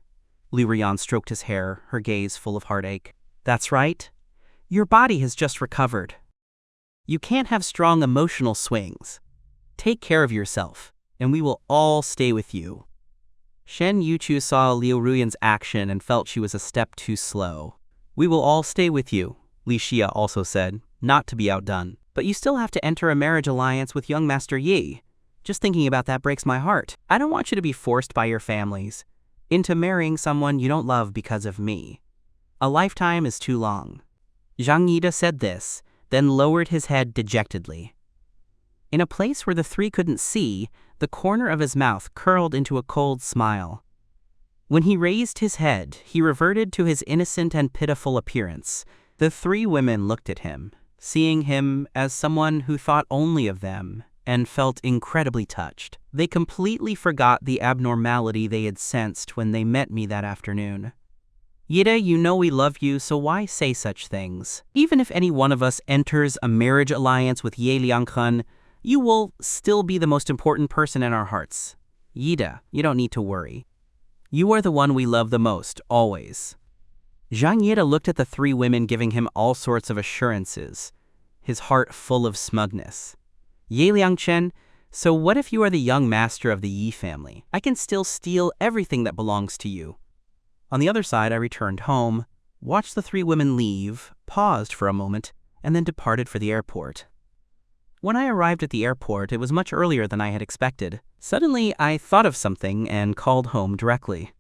S1: Liu Ruyan stroked his hair, her gaze full of heartache. "That's right. Your body has just recovered. You can't have strong emotional swings. Take care of yourself, and we will all stay with you." Shen Yuchu saw Liu Ruyan's action and felt she was a step too slow. "We will all stay with you," Li Xia also said, not to be outdone. "But you still have to enter a marriage alliance with young Master Yi. Just thinking about that breaks my heart. I don't want you to be forced by your families into marrying someone you don't love because of me. A lifetime is too long." Zhang Yida said this, then lowered his head dejectedly. In a place where the three couldn't see, the corner of his mouth curled into a cold smile. When he raised his head, he reverted to his innocent and pitiful appearance. The three women looked at him, seeing him as someone who thought only of them, and felt incredibly touched. They completely forgot the abnormality they had sensed when they met me that afternoon. "Yida, you know we love you, so why say such things? Even if any one of us enters a marriage alliance with Ye Liangkun, you will still be the most important person in our hearts. Yida, you don't need to worry. You are the one we love the most, always." Zhang Yida looked at the three women, giving him all sorts of assurances, his heart full of smugness. "Ye Liangchen, so what if you are the young master of the Yi family? I can still steal everything that belongs to you." On the other side, I returned home, watched the three women leave, paused for a moment, and then departed for the airport. When I arrived at the airport, it was much earlier than I had expected. Suddenly, I thought of something and called home directly.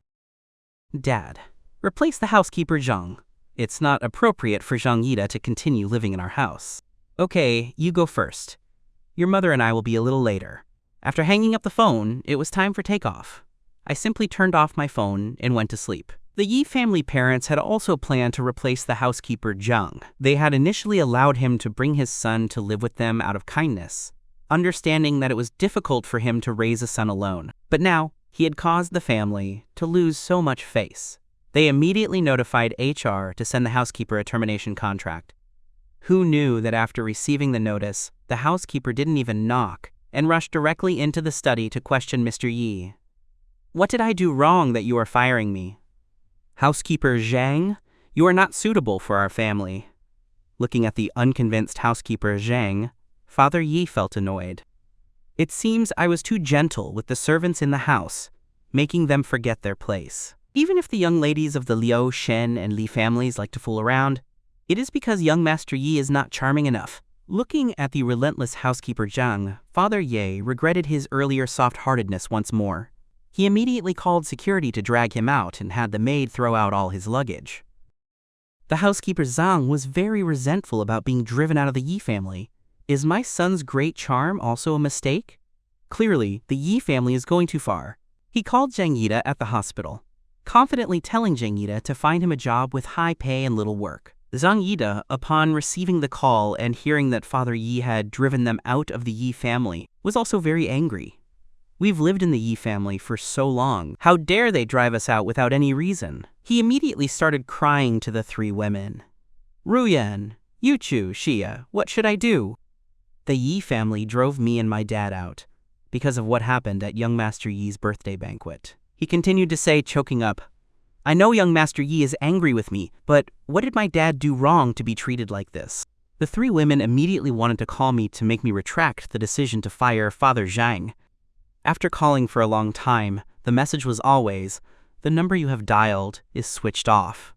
S1: "Dad, replace the housekeeper Zhang. It's not appropriate for Zhang Yida to continue living in our house." "Okay, you go first. Your mother and I will be a little later." After hanging up the phone, it was time for takeoff. I simply turned off my phone and went to sleep. The Yi family parents had also planned to replace the housekeeper Zhang. They had initially allowed him to bring his son to live with them out of kindness, understanding that it was difficult for him to raise a son alone. But now, he had caused the family to lose so much face. They immediately notified HR to send the housekeeper a termination contract. Who knew that after receiving the notice, the housekeeper didn't even knock and rushed directly into the study to question Mr. Yi. "What did I do wrong that you are firing me?" "Housekeeper Zhang, you are not suitable for our family." Looking at the unconvinced housekeeper Zhang, Father Yi felt annoyed. "It seems I was too gentle with the servants in the house, making them forget their place. Even if the young ladies of the Liu, Shen, and Li families like to fool around, it is because young Master Yi is not charming enough." Looking at the relentless housekeeper Zhang, Father Ye regretted his earlier soft-heartedness once more. He immediately called security to drag him out and had the maid throw out all his luggage. The housekeeper Zhang was very resentful about being driven out of the Yi family. Is my son's great charm also a mistake? Clearly, the Yi family is going too far. He called Zhang Yida at the hospital, confidently telling Zhang Yida to find him a job with high pay and little work. Zhang Yida, upon receiving the call and hearing that Father Yi had driven them out of the Yi family, was also very angry. "We've lived in the Yi family for so long. How dare they drive us out without any reason?" He immediately started crying to the three women. Ruyan, Yuchu, Xia, what should I do? The Yi family drove me and my dad out because of what happened at young Master Yi's birthday banquet. He continued to say, choking up, I know young Master Yi is angry with me, but what did my dad do wrong to be treated like this? The three women immediately wanted to call me to make me retract the decision to fire Father Zhang. After calling for a long time, the message was always, the number you have dialed is switched off.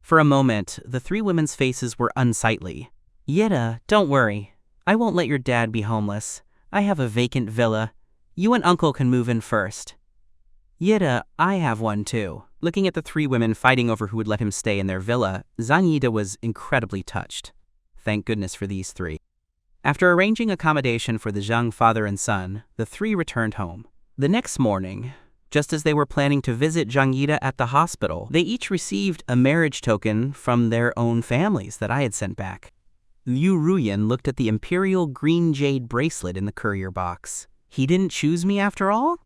S1: For a moment, the three women's faces were unsightly. Yeda, don't worry. I won't let your dad be homeless. I have a vacant villa. You and Uncle can move in first. Yeda, I have one too. Looking at the three women fighting over who would let him stay in their villa, Zhang Yida was incredibly touched. Thank goodness for these three. After arranging accommodation for the Zhang father and son, the three returned home. The next morning, just as they were planning to visit Zhang Yida at the hospital, they each received a marriage token from their own families that I had sent back. Liu Ruyan looked at the imperial green jade bracelet in the courier box. He didn't choose me after all?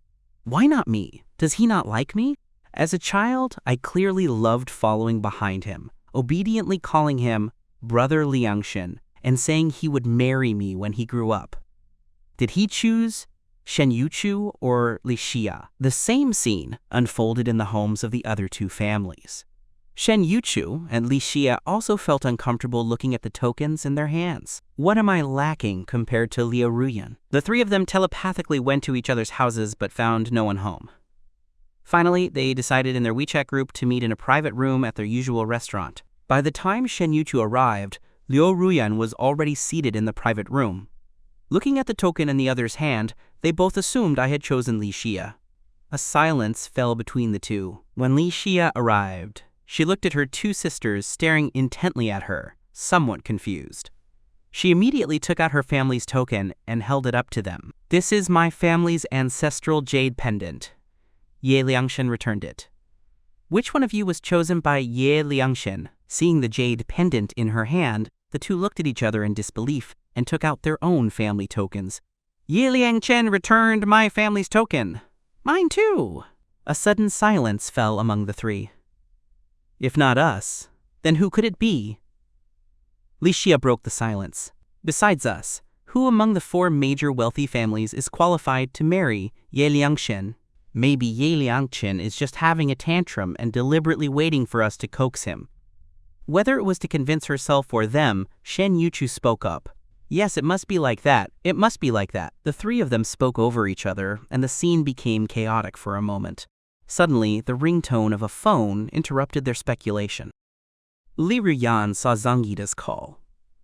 S1: Why not me? Does he not like me? As a child, I clearly loved following behind him, obediently calling him Brother Liangshen and saying he would marry me when he grew up. Did he choose Shen Yuchu or Li Xia? The same scene unfolded in the homes of the other two families. Shen Yuchu and Li Xia also felt uncomfortable looking at the tokens in their hands. What am I lacking compared to Liu Ruyan? The three of them telepathically went to each other's houses but found no one home. Finally, they decided in their WeChat group to meet in a private room at their usual restaurant. By the time Shen Yuchu arrived, Liu Ruyan was already seated in the private room. Looking at the token in the other's hand, they both assumed I had chosen Li Xia. A silence fell between the two. When Li Xia arrived, she looked at her two sisters staring intently at her, somewhat confused. She immediately took out her family's token and held it up to them. This is my family's ancestral jade pendant. Ye Liangshen returned it. Which one of you was chosen by Ye Liangshen? Seeing the jade pendant in her hand, the two looked at each other in disbelief and took out their own family tokens. Ye Liangshen returned my family's token. Mine too. A sudden silence fell among the three. If not us, then who could it be? Li Xia broke the silence. Besides us, who among the four major wealthy families is qualified to marry Ye Liangshen? Maybe Ye Liangshen is just having a tantrum and deliberately waiting for us to coax him. Whether it was to convince herself or them, Shen Yuchu spoke up. Yes, it must be like that. It must be like that. The three of them spoke over each other, and the scene became chaotic for a moment. Suddenly, the ringtone of a phone interrupted their speculation. Li Ruyan saw Zhang Yida's call.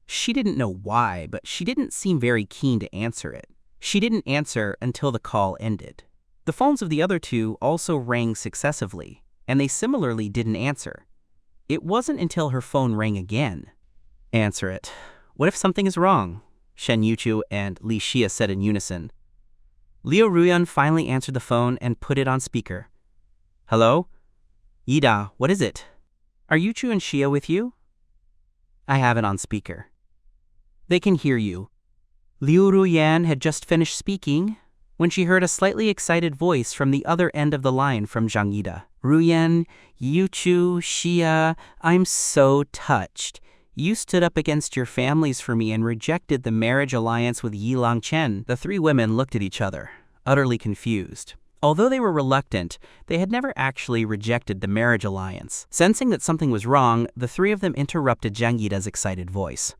S1: She didn't know why, but she didn't seem very keen to answer it. She didn't answer until the call ended. The phones of the other two also rang successively, and they similarly didn't answer. It wasn't until her phone rang again. Answer it. What if something is wrong? Shen Yuchu and Li Xia said in unison. Liu Ruyan finally answered the phone and put it on speaker. Hello? Yida, what is it? Are Yuchu and Xia with you? I have it on speaker. They can hear you. Liu Ruyan had just finished speaking when she heard a slightly excited voice from the other end of the line from Zhang Yida. Ruyan, Yuchu, Xia, I'm so touched. You stood up against your families for me and rejected the marriage alliance with Yi Liangshen. The three women looked at each other, utterly confused. Although they were reluctant, they had never actually rejected the marriage alliance. Sensing that something was wrong, the three of them interrupted Zhang Yida's excited voice.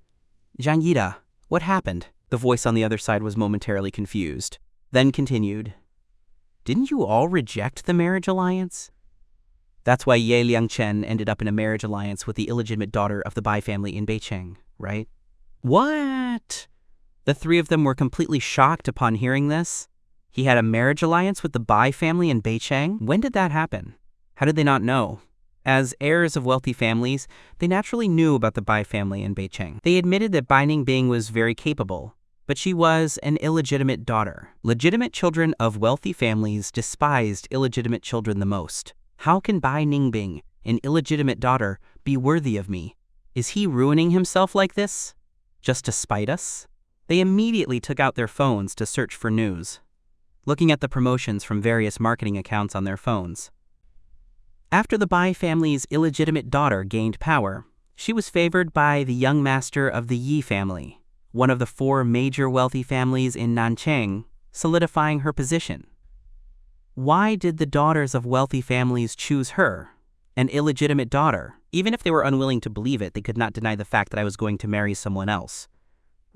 S1: Zhang Yida, what happened? The voice on the other side was momentarily confused, then continued. Didn't you all reject the marriage alliance? That's why Ye Liangshen ended up in a marriage alliance with the illegitimate daughter of the Bai family in Beicheng, right? What? The three of them were completely shocked upon hearing this. He had a marriage alliance with the Bai family in Beicheng? When did that happen? How did they not know? As heirs of wealthy families, they naturally knew about the Bai family in Beicheng. They admitted that Bai Ningbing was very capable, but she was an illegitimate daughter. Legitimate children of wealthy families despised illegitimate children the most. How can Bai Ningbing, an illegitimate daughter, be worthy of me? Is he ruining himself like this? Just to spite us? They immediately took out their phones to search for news, looking at the promotions from various marketing accounts on their phones. After the Bai family's illegitimate daughter gained power, She was favored by the young master of the Yi family, one of the 4 major wealthy families in Nanchang, solidifying her position. Why did the daughters of wealthy families choose her, an illegitimate daughter? Even if they were unwilling to believe it, they could not deny the fact that I was going to marry someone else.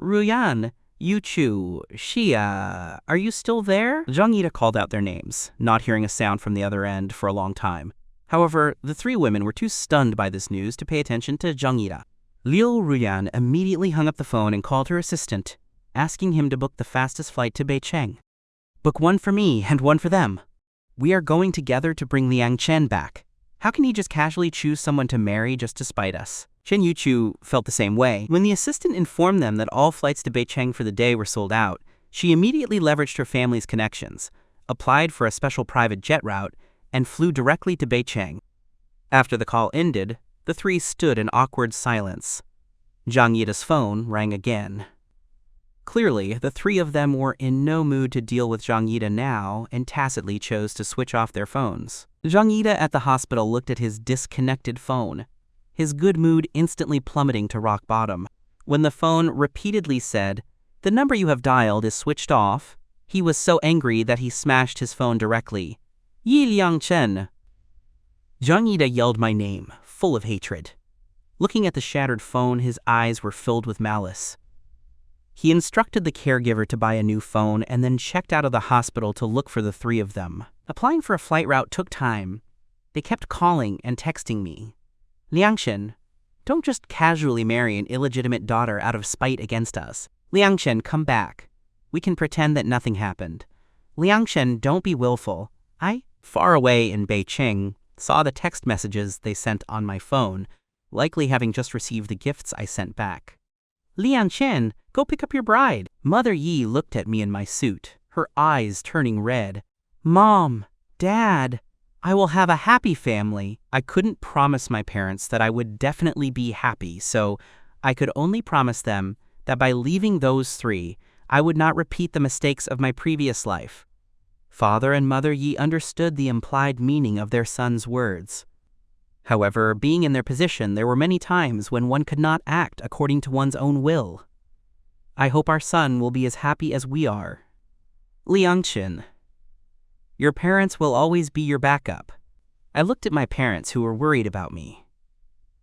S1: Ruyan, Yuchu, Xia, are you still there? Zhang Yida called out their names, not hearing a sound from the other end for a long time. However, the 3 women were too stunned by this news to pay attention to Zhang Yida. Liu Ruyan immediately hung up the phone and called her assistant, asking him to book the fastest flight to Beijing. Book one for me and one for them. We are going together to bring Liang Chen back. How can he just casually choose someone to marry just to spite us? Chen Yuchu felt the same way. When the assistant informed them that all flights to Beijing for the day were sold out, she immediately leveraged her family's connections, applied for a special private jet route, and flew directly to Beijing. After the call ended, the 3 stood in awkward silence. Zhang Yida's phone rang again. Clearly, the 3 of them were in no mood to deal with Zhang Yida now and tacitly chose to switch off their phones. Zhang Yida at the hospital looked at his disconnected phone, his good mood instantly plummeting to rock bottom. When the phone repeatedly said, "The number you have dialed is switched off," he was so angry that he smashed his phone directly. "Yi Liang Chen." Zhang Yida yelled my name, full of hatred. Looking at the shattered phone, his eyes were filled with malice. He instructed the caregiver to buy a new phone and then checked out of the hospital to look for the 3 of them. Applying for a flight route took time. They kept calling and texting me. "Liangshen, don't just casually marry an illegitimate daughter out of spite against us. Liangshen, come back. We can pretend that nothing happened. Liangshen, don't be willful." I, far away in Beijing, saw the text messages they sent on my phone, likely having just received the gifts I sent back. "Liang Chen, go pick up your bride." Mother Yi looked at me in my suit, her eyes turning red. "Mom, Dad, I will have a happy family." I couldn't promise my parents that I would definitely be happy, so I could only promise them that by leaving those 3, I would not repeat the mistakes of my previous life. Father and Mother Yi understood the implied meaning of their son's words. However, being in their position, there were many times when one could not act according to one's own will. I hope our son will be as happy as we are. Liangchen, your parents will always be your backup. I looked at my parents who were worried about me.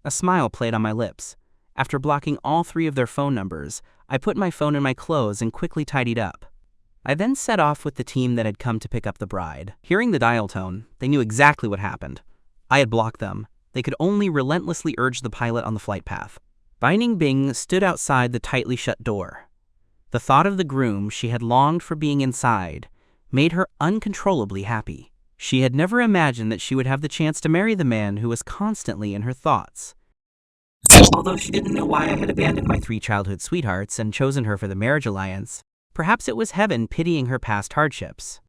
S1: A smile played on my lips. After blocking all 3 of their phone numbers, I put my phone in my clothes and quickly tidied up. I then set off with the team that had come to pick up the bride. Hearing the dial tone, they knew exactly what happened. I had blocked them. They could only relentlessly urge the pilot on the flight path. Bai Ningbing stood outside the tightly shut door. The thought of the groom she had longed for being inside made her uncontrollably happy. She had never imagined that she would have the chance to marry the man who was constantly in her thoughts. Although she didn't know why I had abandoned my 3 childhood sweethearts and chosen her for the marriage alliance, perhaps it was heaven pitying her past hardships.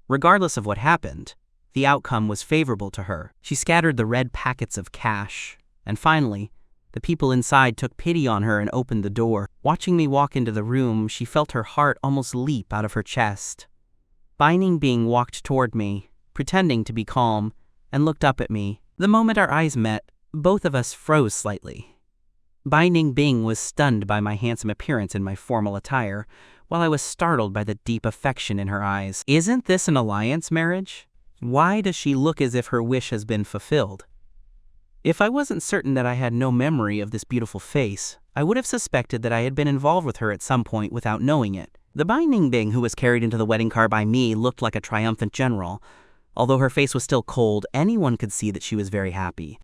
S1: Regardless of what happened, the outcome was favorable to her. She scattered the red packets of cash, and finally, the people inside took pity on her and opened the door. Watching me walk into the room, she felt her heart almost leap out of her chest. Bai Ningbing walked toward me, pretending to be calm, and looked up at me. The moment our eyes met, both of us froze slightly. Bai Ningbing was stunned by my handsome appearance in my formal attire, while I was startled by the deep affection in her eyes. Isn't this an alliance marriage? Why does she look as if her wish has been fulfilled? If I wasn't certain that I had no memory of this beautiful face, I would have suspected that I had been involved with her at some point without knowing it. The Bai Ningbing who was carried into the wedding car by me looked like a triumphant general. Although her face was still cold, anyone could see that she was very happy.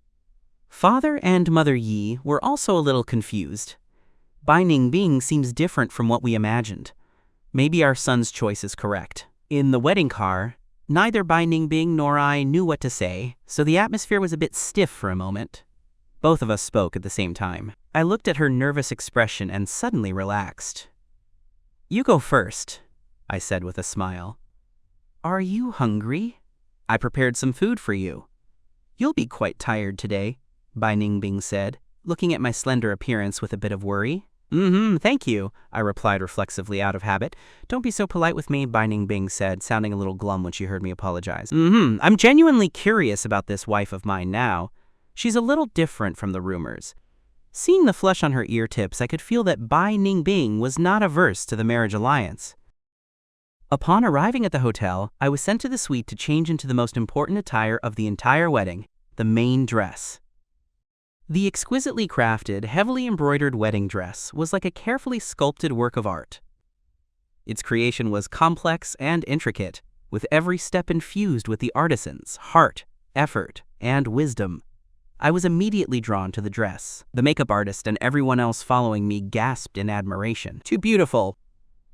S1: Father and Mother Yi were also a little confused. Bai Ningbing seems different from what we imagined. Maybe our son's choice is correct. In the wedding car, neither Bai Ningbing nor I knew what to say, so the atmosphere was a bit stiff for a moment. Both of us spoke at the same time. I looked at her nervous expression and suddenly relaxed. "You go first," I said with a smile. "Are you hungry? I prepared some food for you." "You'll be quite tired today," Bai Ningbing said, looking at my slender appearance with a bit of worry. Thank you," I replied reflexively out of habit. "Don't be so polite with me," Bai Ningbing said, sounding a little glum when she heard me apologize. I'm genuinely curious about this wife of mine now. She's a little different from the rumors. Seeing the flush on her ear tips, I could feel that Bai Ningbing was not averse to the marriage alliance. Upon arriving at the hotel, I was sent to the suite to change into the most important attire of the entire wedding, the main dress. The exquisitely crafted, heavily embroidered wedding dress was like a carefully sculpted work of art. Its creation was complex and intricate, with every step infused with the artisan's heart, effort, and wisdom. I was immediately drawn to the dress. The makeup artist and everyone else following me gasped in admiration. "Too beautiful!"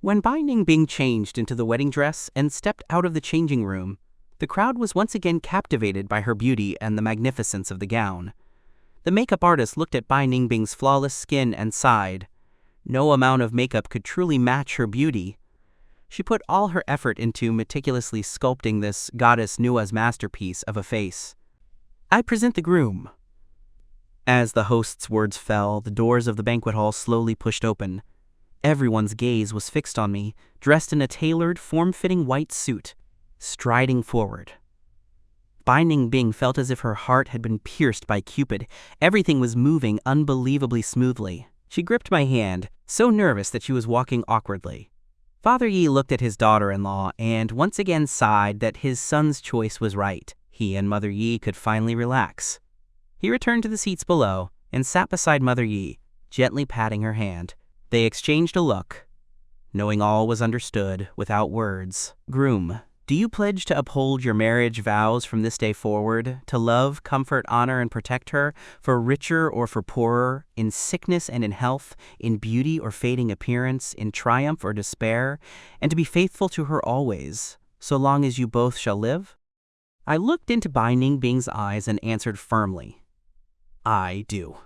S1: When Bai Ningbing changed into the wedding dress and stepped out of the changing room, the crowd was once again captivated by her beauty and the magnificence of the gown. The makeup artist looked at Bai Ningbing's flawless skin and sighed. No amount of makeup could truly match her beauty. She put all her effort into meticulously sculpting this goddess Nua's masterpiece of a face. "I present the groom." As the host's words fell, the doors of the banquet hall slowly pushed open. Everyone's gaze was fixed on me, dressed in a tailored, form-fitting white suit, striding forward. Bai Ningbing felt as if her heart had been pierced by Cupid. Everything was moving unbelievably smoothly. She gripped my hand, so nervous that she was walking awkwardly. Father Yi looked at his daughter-in-law and once again sighed that his son's choice was right. He and Mother Yi could finally relax. He returned to the seats below and sat beside Mother Yi, gently patting her hand. They exchanged a look, knowing all was understood without words. "Groom, do you pledge to uphold your marriage vows from this day forward, to love, comfort, honor, and protect her, for richer or for poorer, in sickness and in health, in beauty or fading appearance, in triumph or despair, and to be faithful to her always, so long as you both shall live?" I looked into Bai Ningbing's eyes and answered firmly, "I do."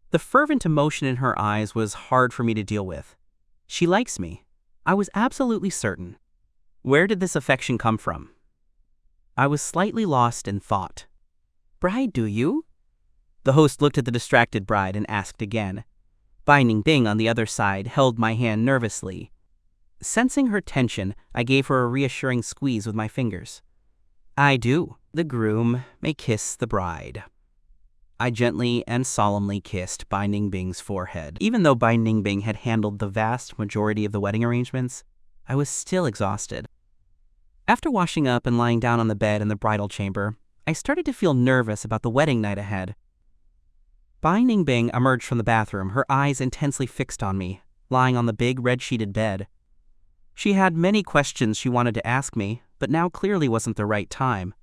S1: The fervent emotion in her eyes was hard for me to deal with. She likes me. I was absolutely certain. Where did this affection come from? I was slightly lost in thought. "Bride, do you?" The host looked at the distracted bride and asked again. Bai Ningbing on the other side held my hand nervously. Sensing her tension, I gave her a reassuring squeeze with my fingers. "I do. The groom may kiss the bride." I gently and solemnly kissed Bai Ningbing's forehead. Even though Bai Ningbing had handled the vast majority of the wedding arrangements, I was still exhausted. After washing up and lying down on the bed in the bridal chamber, I started to feel nervous about the wedding night ahead. Bai Ningbing emerged from the bathroom, her eyes intensely fixed on me, lying on the big red-sheeted bed. She had many questions she wanted to ask me, but now clearly wasn't the right time.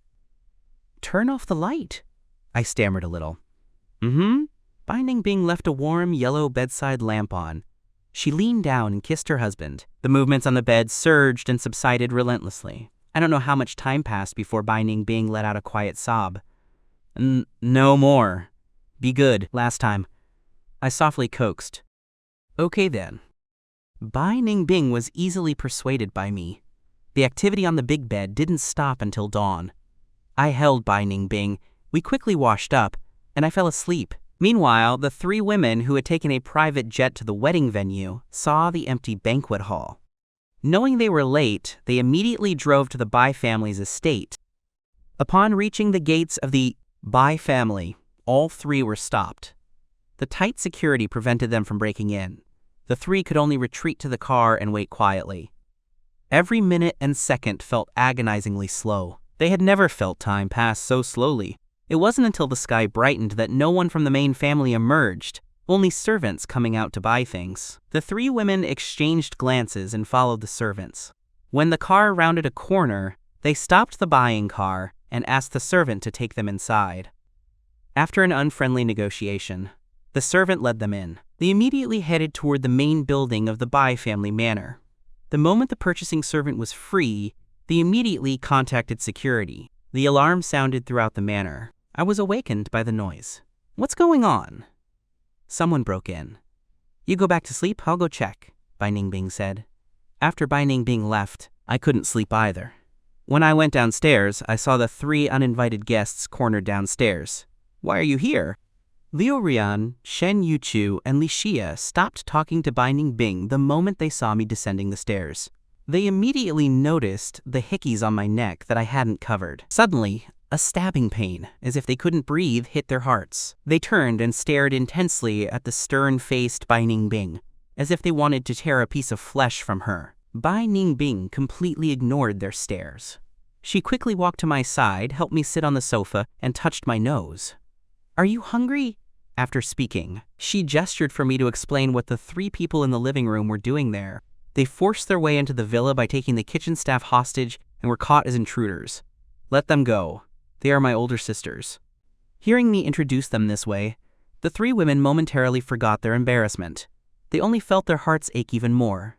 S1: "Turn off the light," I stammered a little. Bai Ningbing left a warm yellow bedside lamp on. She leaned down and kissed her husband. The movements on the bed surged and subsided relentlessly. I don't know how much time passed before Bai Ningbing let out a quiet sob. No more. Be good, last time," I softly coaxed. "Okay then." Bai Ningbing was easily persuaded by me. The activity on the big bed didn't stop until dawn. I held Bai Ningbing. We quickly washed up, and I fell asleep. Meanwhile, the three women who had taken a private jet to the wedding venue saw the empty banquet hall. Knowing they were late, they immediately drove to the Bai family's estate. Upon reaching the gates of the Bai family, all three were stopped. The tight security prevented them from breaking in. The three could only retreat to the car and wait quietly. Every minute and second felt agonizingly slow. They had never felt time pass so slowly. It wasn't until the sky brightened that no one from the main family emerged, only servants coming out to buy things. The three women exchanged glances and followed the servants. When the car rounded a corner, they stopped the buying car and asked the servant to take them inside. After an unfriendly negotiation, the servant led them in. They immediately headed toward the main building of the Bai family manor. The moment the purchasing servant was free, they immediately contacted security. The alarm sounded throughout the manor. I was awakened by the noise. "What's going on?" Someone broke in. "You go back to sleep, I'll go check," Bai Ningbing said. After Bai Ningbing left, I couldn't sleep either. When I went downstairs, I saw the three uninvited guests cornered downstairs. "Why are you here?" Liu Rian, Shen Yuchu, and Li Xia stopped talking to Bai Ningbing the moment they saw me descending the stairs. They immediately noticed the hickeys on my neck that I hadn't covered. Suddenly, A stabbing pain, as if they couldn't breathe, hit their hearts. They turned and stared intensely at the stern-faced Bai Ningbing, as if they wanted to tear a piece of flesh from her. Bai Ningbing completely ignored their stares. She quickly walked to my side, helped me sit on the sofa, and touched my nose. "Are you hungry?" After speaking, she gestured for me to explain what the 3 people in the living room were doing there. They forced their way into the villa by taking the kitchen staff hostage and were caught as intruders. "Let them go. They are my older sisters." Hearing me introduce them this way, the 3 women momentarily forgot their embarrassment. They only felt their hearts ache even more.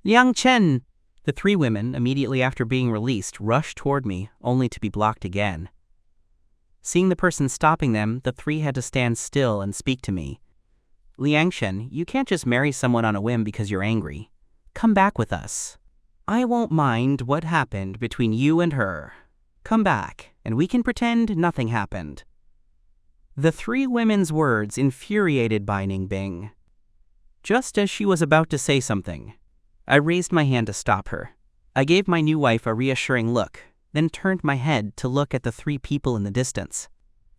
S1: "Liang Chen!" The 3 women, immediately after being released, rushed toward me, only to be blocked again. Seeing the person stopping them, the 3 had to stand still and speak to me. "Liang Chen, you can't just marry someone on a whim because you're angry. Come back with us. I won't mind what happened between you and her. Come back, and we can pretend nothing happened." The 3 women's words infuriated Bai Ningbing. Just as she was about to say something, I raised my hand to stop her. I gave my new wife a reassuring look, then turned my head to look at the 3 people in the distance.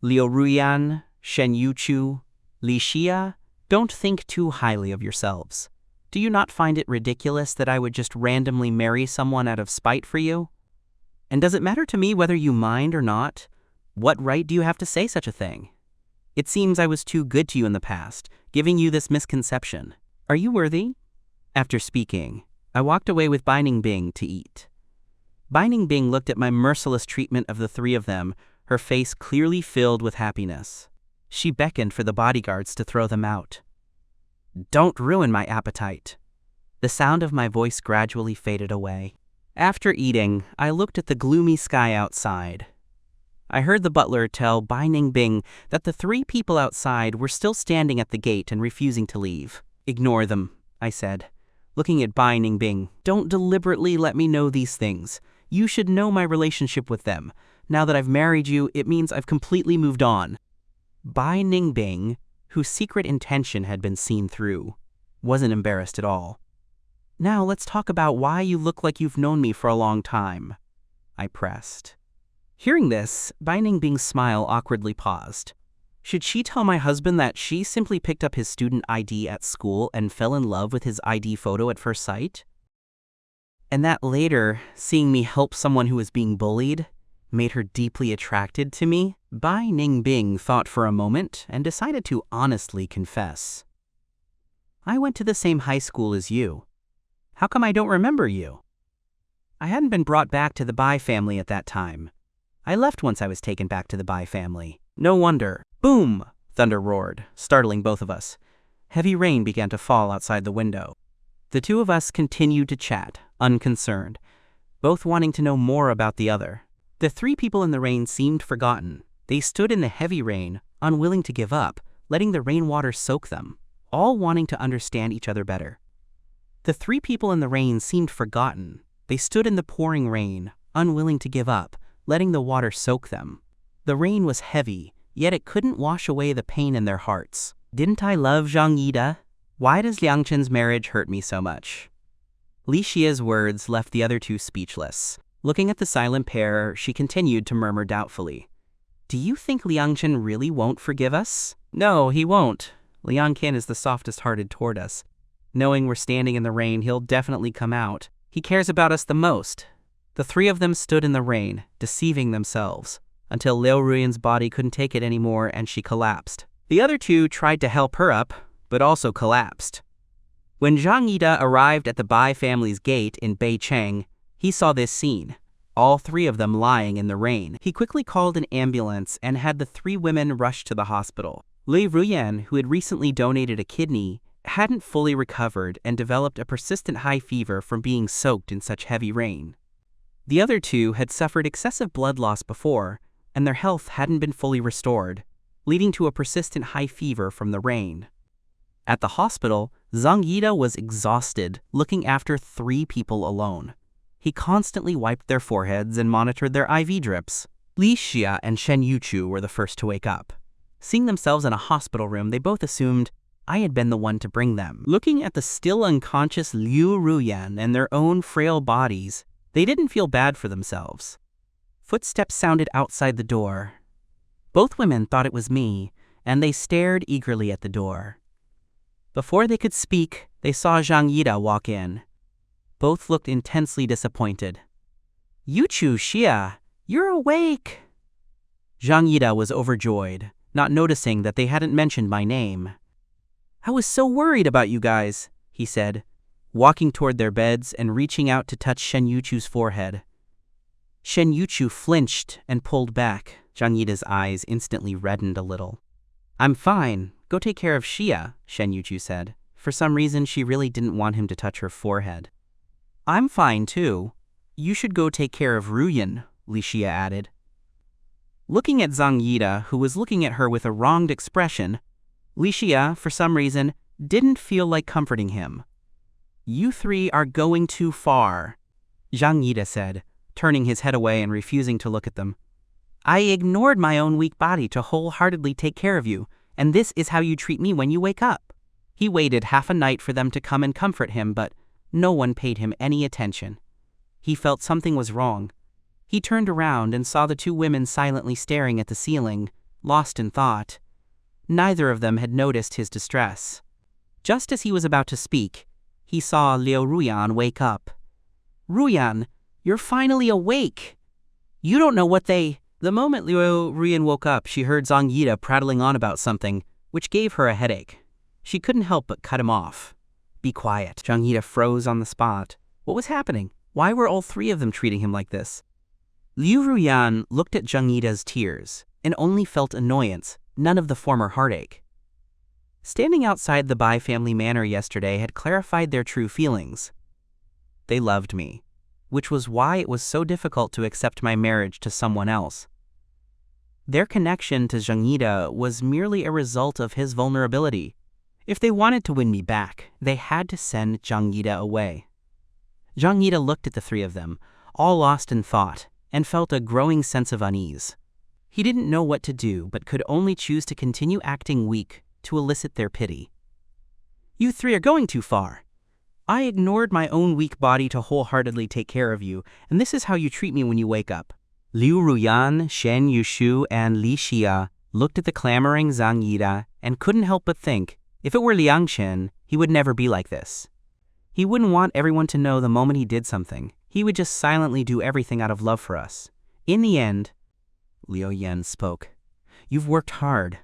S1: "Liu Ruyan, Shen Yuchu, Li Xia, don't think too highly of yourselves. Do you not find it ridiculous that I would just randomly marry someone out of spite for you? And does it matter to me whether you mind or not? What right do you have to say such a thing? It seems I was too good to you in the past, giving you this misconception. Are you worthy?" After speaking, I walked away with Bai Ningbing to eat. Bai Ningbing looked at my merciless treatment of the 3 of them, her face clearly filled with happiness. She beckoned for the bodyguards to throw them out. "Don't ruin my appetite." The sound of my voice gradually faded away. After eating, I looked at the gloomy sky outside. I heard the butler tell Bai Ningbing that the 3 people outside were still standing at the gate and refusing to leave. "Ignore them," I said, looking at Bai Ningbing. "Don't deliberately let me know these things. You should know my relationship with them. Now that I've married you, it means I've completely moved on." Bai Ningbing, whose secret intention had been seen through, wasn't embarrassed at all. "Now let's talk about why you look like you've known me for a long time," I pressed. Hearing this, Bai Ningbing's smile awkwardly paused. Should she tell my husband that she simply picked up his student ID at school and fell in love with his ID photo at first sight? And that later, seeing me help someone who was being bullied, made her deeply attracted to me? Bai Ningbing thought for a moment and decided to honestly confess. "I went to the same high school as you. How come I don't remember you?" I hadn't been brought back to the Bai family at that time. I left once I was taken back to the Bai family. No wonder. Boom! Thunder roared, startling both of us. Heavy rain began to fall outside the window. The 2 of us continued to chat, unconcerned, both wanting to know more about the other. The 3 people in the rain seemed forgotten. They stood in the heavy rain, unwilling to give up, letting the rainwater soak them, all wanting to understand each other better. The 3 people in the rain seemed forgotten. They stood in the pouring rain, unwilling to give up, letting the water soak them. The rain was heavy, yet it couldn't wash away the pain in their hearts. Didn't I love Zhang Yida? Why does Liang Chen's marriage hurt me so much? Li Xia's words left the other 2 speechless. Looking at the silent pair, she continued to murmur doubtfully. "Do you think Liang Chen really won't forgive us?" "No, he won't. Liang Chen is the softest-hearted toward us. Knowing we're standing in the rain, he'll definitely come out. He cares about us the most." The 3 of them stood in the rain, deceiving themselves, until Liu Ruyan's body couldn't take it anymore and she collapsed. The other 2 tried to help her up, but also collapsed. When Zhang Yida arrived at the Bai family's gate in Beicheng, he saw this scene, all 3 of them lying in the rain. He quickly called an ambulance and had the 3 women rushed to the hospital. Liu Ruyan, who had recently donated a kidney, hadn't fully recovered and developed a persistent high fever from being soaked in such heavy rain. The other 2 had suffered excessive blood loss before, and their health hadn't been fully restored, leading to a persistent high fever from the rain. At the hospital, Zhang Yida was exhausted, looking after 3 people alone. He constantly wiped their foreheads and monitored their IV drips. Li Xia and Shen Yuchu were the first to wake up. Seeing themselves in a hospital room, they both assumed I had been the one to bring them. Looking at the still unconscious Liu Ruyan and their own frail bodies, they didn't feel bad for themselves. Footsteps sounded outside the door. Both women thought it was me, and they stared eagerly at the door. Before they could speak, they saw Zhang Yida walk in. Both looked intensely disappointed. "Yuchu, Xia, you're awake!" Zhang Yida was overjoyed, not noticing that they hadn't mentioned my name. "I was so worried about you guys," he said, walking toward their beds and reaching out to touch Shen Yuchu's forehead. Shen Yuchu flinched and pulled back. Zhang Yida's eyes instantly reddened a little. "I'm fine. Go take care of Xia," Shen Yuchu said. For some reason, she really didn't want him to touch her forehead. "I'm fine, too. You should go take care of Ruyan," Li Xia added. Looking at Zhang Yida, who was looking at her with a wronged expression, Li Xia, for some reason, didn't feel like comforting him. "You three are going too far," Zhang Yida said, turning his head away and refusing to look at them. "I ignored my own weak body to wholeheartedly take care of you, and this is how you treat me when you wake up." He waited half a night for them to come and comfort him, but no one paid him any attention. He felt something was wrong. He turned around and saw the two women silently staring at the ceiling, lost in thought. Neither of them had noticed his distress. Just as he was about to speak, he saw Liu Ruyan wake up. "Ruyan, you're finally awake! You don't know what they—" The moment Liu Ruyan woke up, she heard Zhang Yida prattling on about something, which gave her a headache. She couldn't help but cut him off. "Be quiet." Zhang Yida froze on the spot. What was happening? Why were all three of them treating him like this? Liu Ruyan looked at Zhang Yida's tears and only felt annoyance, none of the former heartache. Standing outside the Bai family manor yesterday had clarified their true feelings. They loved me, which was why it was so difficult to accept my marriage to someone else. Their connection to Zhang Yida was merely a result of his vulnerability. If they wanted to win me back, they had to send Zhang Yida away. Zhang Yida looked at the three of them, all lost in thought, and felt a growing sense of unease. He didn't know what to do, but could only choose to continue acting weak to elicit their pity. "You three are going too far. I ignored my own weak body to wholeheartedly take care of you, and this is how you treat me when you wake up." Liu Ruyan, Shen Yushu, and Li Xia looked at the clamoring Zhang Yida and couldn't help but think, if it were Liang Chen, he would never be like this. He wouldn't want everyone to know the moment he did something. He would just silently do everything out of love for us. In the end, Liu Yan spoke. "You've worked hard.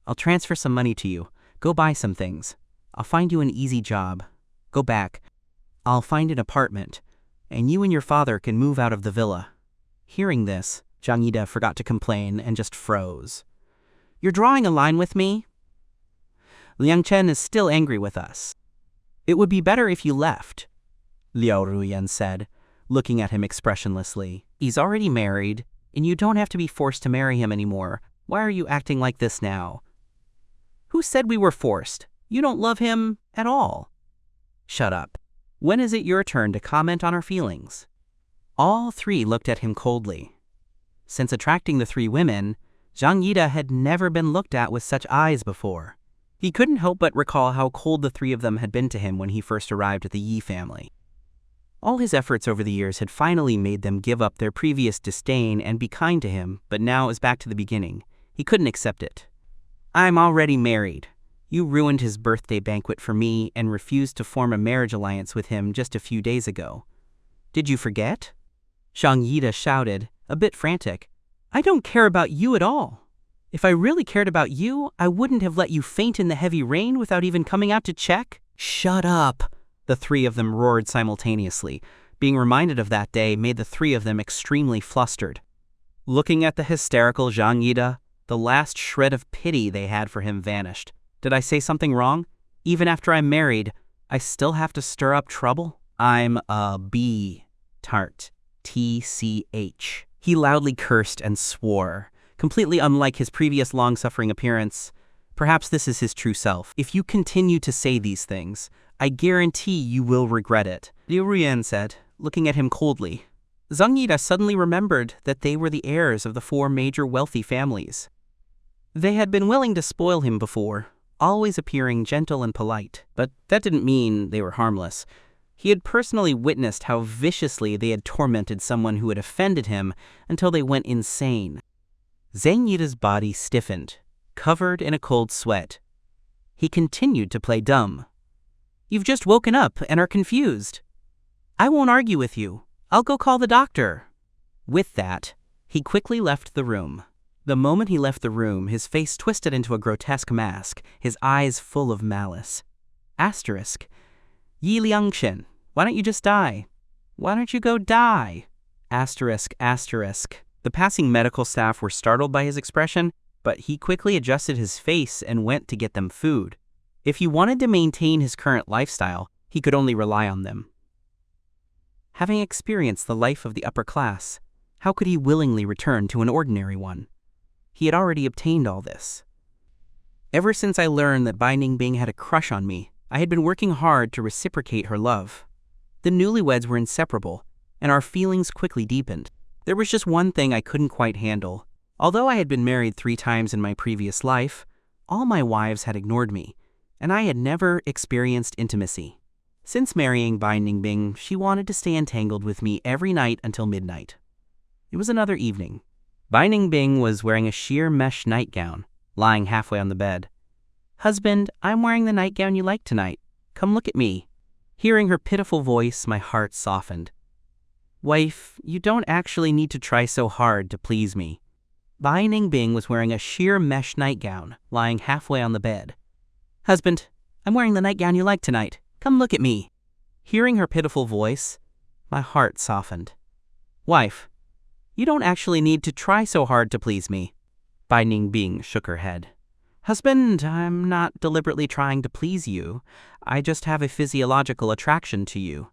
S1: I'll transfer some money to you. Go buy some things. I'll find you an easy job. Go back. I'll find an apartment, and you and your father can move out of the villa." Hearing this, Zhang Yida forgot to complain and just froze. "You're drawing a line with me? Liang Chen is still angry with us. It would be better if you left," Liu Ruyan said, looking at him expressionlessly. "He's already married, and you don't have to be forced to marry him anymore. Why are you acting like this now?" "Who said we were forced? You don't love him at all." "Shut up. When is it your turn to comment on our feelings?" All three looked at him coldly. Since attracting the three women, Zhang Yida had never been looked at with such eyes before. He couldn't help but recall how cold the three of them had been to him when he first arrived at the Yi family. All his efforts over the years had finally made them give up their previous disdain and be kind to him, but now it was back to the beginning. He couldn't accept it. "I'm already married. You ruined his birthday banquet for me and refused to form a marriage alliance with him just a few days ago. Did you forget?" Zhang Yida shouted, a bit frantic. "I don't care about you at all. If I really cared about you, I wouldn't have let you faint in the heavy rain without even coming out to check." "Shut up!" the three of them roared simultaneously. Being reminded of that day made the three of them extremely flustered. Looking at the hysterical Zhang Yida, the last shred of pity they had for him vanished. "Did I say something wrong? Even after I'm married, I still have to stir up trouble? I'm a B-tart. TCH. He loudly cursed and swore, completely unlike his previous long-suffering appearance. Perhaps this is his true self. "If you continue to say these things, I guarantee you will regret it," Liu Ruyan said, looking at him coldly. Zhang Yida suddenly remembered that they were the heirs of the four major wealthy families. They had been willing to spoil him before, always appearing gentle and polite, but that didn't mean they were harmless. He had personally witnessed how viciously they had tormented someone who had offended him until they went insane. Zhang Yida's body stiffened, covered in a cold sweat. He continued to play dumb. "You've just woken up and are confused. I won't argue with you. I'll go call the doctor." With that, he quickly left the room. The moment he left the room, his face twisted into a grotesque mask, his eyes full of malice. Asterisk. "Yi Liangshen, why don't you just die? Why don't you go die?" Asterisk, asterisk. The passing medical staff were startled by his expression, but he quickly adjusted his face and went to get them food. If he wanted to maintain his current lifestyle, he could only rely on them. Having experienced the life of the upper class, how could he willingly return to an ordinary one? He had already obtained all this. Ever since I learned that Bai Ningbing had a crush on me, I had been working hard to reciprocate her love. The newlyweds were inseparable, and our feelings quickly deepened. There was just one thing I couldn't quite handle. Although I had been married 3 times in my previous life, all my wives had ignored me, and I had never experienced intimacy. Since marrying Bai Ningbing, she wanted to stay entangled with me every night until midnight. It was another evening. Bai Ningbing was wearing a sheer mesh nightgown, lying halfway on the bed. "Husband, I'm wearing the nightgown you like tonight. Come look at me." Hearing her pitiful voice, my heart softened. "Wife, you don't actually need to try so hard to please me." Bai Ningbing was wearing a sheer mesh nightgown, lying halfway on the bed. "Husband, I'm wearing the nightgown you like tonight. Come look at me." Hearing her pitiful voice, my heart softened. "Wife, you don't actually need to try so hard to please me." Bai Ningbing shook her head. "Husband, I'm not deliberately trying to please you. I just have a physiological attraction to you."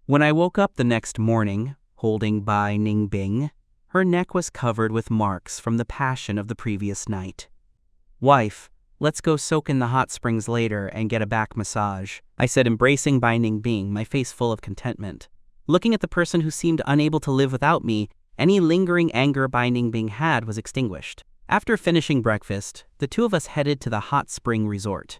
S1: When I woke up the next morning, holding Bai Ningbing, her neck was covered with marks from the passion of the previous night. "Wife, let's go soak in the hot springs later and get a back massage," I said, embracing Bai Ningbing, my face full of contentment. Looking at the person who seemed unable to live without me, any lingering anger Bai Ningbing had was extinguished. After finishing breakfast, the 2 of us headed to the hot spring resort.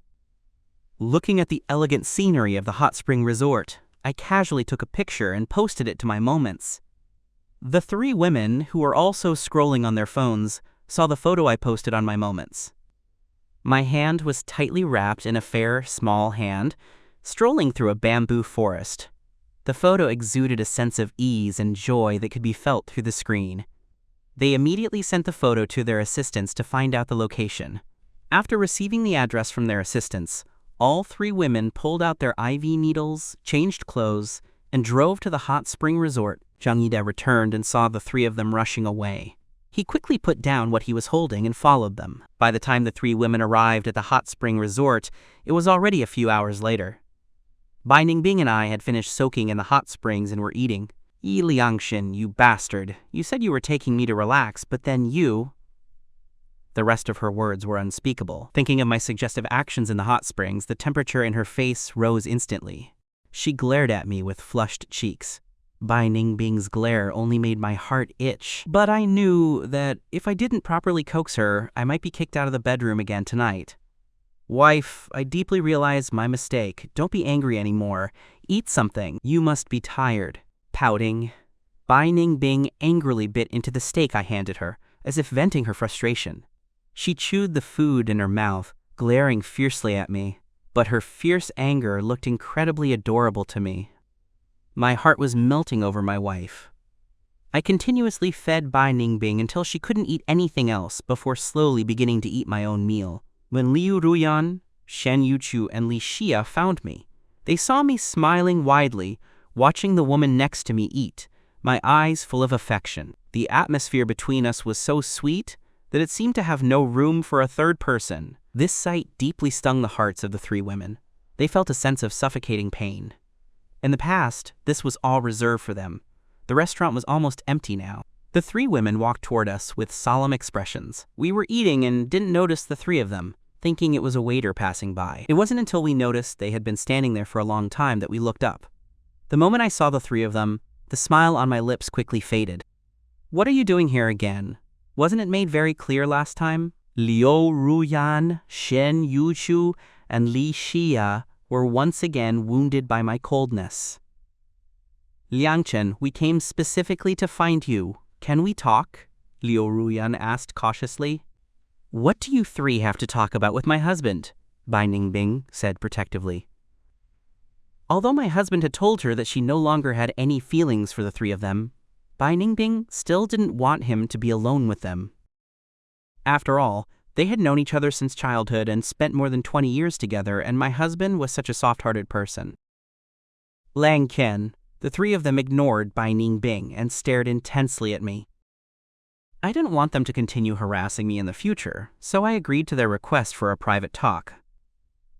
S1: Looking at the elegant scenery of the hot spring resort, I casually took a picture and posted it to my moments. The 3 women, who were also scrolling on their phones, saw the photo I posted on my moments. My hand was tightly wrapped in a fair, small hand, strolling through a bamboo forest. The photo exuded a sense of ease and joy that could be felt through the screen. They immediately sent the photo to their assistants to find out the location. After receiving the address from their assistants, all 3 women pulled out their IV needles, changed clothes, and drove to the hot spring resort. Zhang Yida returned and saw the 3 of them rushing away. He quickly put down what he was holding and followed them. By the time the 3 women arrived at the hot spring resort, it was already a few hours later. Bai Ningbing and I had finished soaking in the hot springs and were eating. "Yi Liangshen, you bastard. You said you were taking me to relax, but then you..." The rest of her words were unspeakable. Thinking of my suggestive actions in the hot springs, the temperature in her face rose instantly. She glared at me with flushed cheeks. Bai Ningbing's glare only made my heart itch, but I knew that if I didn't properly coax her, I might be kicked out of the bedroom again tonight. "Wife, I deeply realize my mistake. Don't be angry anymore. Eat something. You must be tired." Pouting, Bai Ningbing angrily bit into the steak I handed her, as if venting her frustration. She chewed the food in her mouth, glaring fiercely at me, but her fierce anger looked incredibly adorable to me. My heart was melting over my wife. I continuously fed Bai Ningbing until she couldn't eat anything else before slowly beginning to eat my own meal. When Liu Ruyan, Shen Yuchu, and Li Xia found me, they saw me smiling widely, watching the woman next to me eat, my eyes full of affection. The atmosphere between us was so sweet that it seemed to have no room for a third person. This sight deeply stung the hearts of the 3 women. They felt a sense of suffocating pain. In the past, this was all reserved for them. The restaurant was almost empty now. The 3 women walked toward us with solemn expressions. We were eating and didn't notice the 3 of them, thinking it was a waiter passing by. It wasn't until we noticed they had been standing there for a long time that we looked up. The moment I saw the 3 of them, the smile on my lips quickly faded. "What are you doing here again? Wasn't it made very clear last time?" Liu Ruyan, Shen Yuchu, and Li Xia were once again wounded by my coldness. Liangchen, we came specifically to find you. Can we talk? Liu Ruyan asked cautiously. What do you three have to talk about with my husband? Bai Ningbing said protectively. Although my husband had told her that she no longer had any feelings for the three of them, Bai Ningbing still didn't want him to be alone with them. After all, they had known each other since childhood and spent more than 20 years together, and my husband was such a soft-hearted person. Lang Qian, the three of them ignored Bai Ningbing and stared intensely at me. I didn't want them to continue harassing me in the future, so I agreed to their request for a private talk.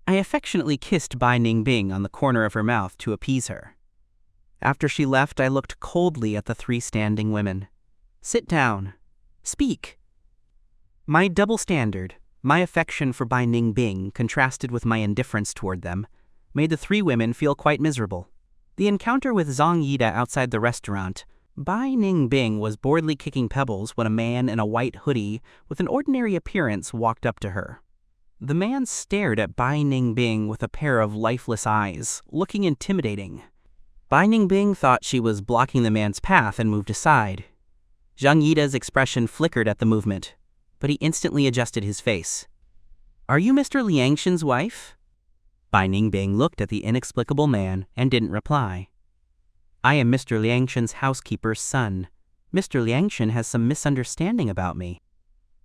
S1: I affectionately kissed Bai Ningbing on the corner of her mouth to appease her. After she left, I looked coldly at the three standing women. Sit down. Speak. My double standard, my affection for Bai Ningbing contrasted with my indifference toward them, made the three women feel quite miserable. The encounter with Zhang Yida outside the restaurant, Bai Ningbing was boredly kicking pebbles when a man in a white hoodie with an ordinary appearance walked up to her. The man stared at Bai Ningbing with a pair of lifeless eyes, looking intimidating. Bai Ningbing thought she was blocking the man's path and moved aside. Zhang Yida's expression flickered at the movement, but he instantly adjusted his face. Are you Mr. Liangchen's wife? Bai Ningbing looked at the inexplicable man and didn't reply. I am Mr. Liangchen's housekeeper's son. Mr. Liangchen has some misunderstanding about me.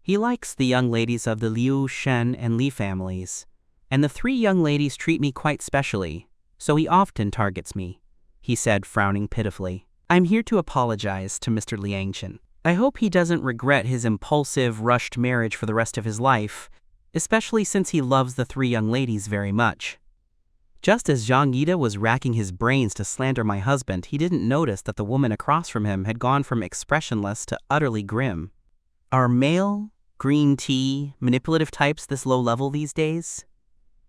S1: He likes the young ladies of the Liu, Shen, and Li families, and the three young ladies treat me quite specially, so he often targets me, he said, frowning pitifully. I'm here to apologize to Mr. Liangchen. I hope he doesn't regret his impulsive, rushed marriage for the rest of his life, especially since he loves the three young ladies very much. Just as Zhang Yida was racking his brains to slander my husband, he didn't notice that the woman across from him had gone from expressionless to utterly grim. Are male, green tea, manipulative types this low level these days?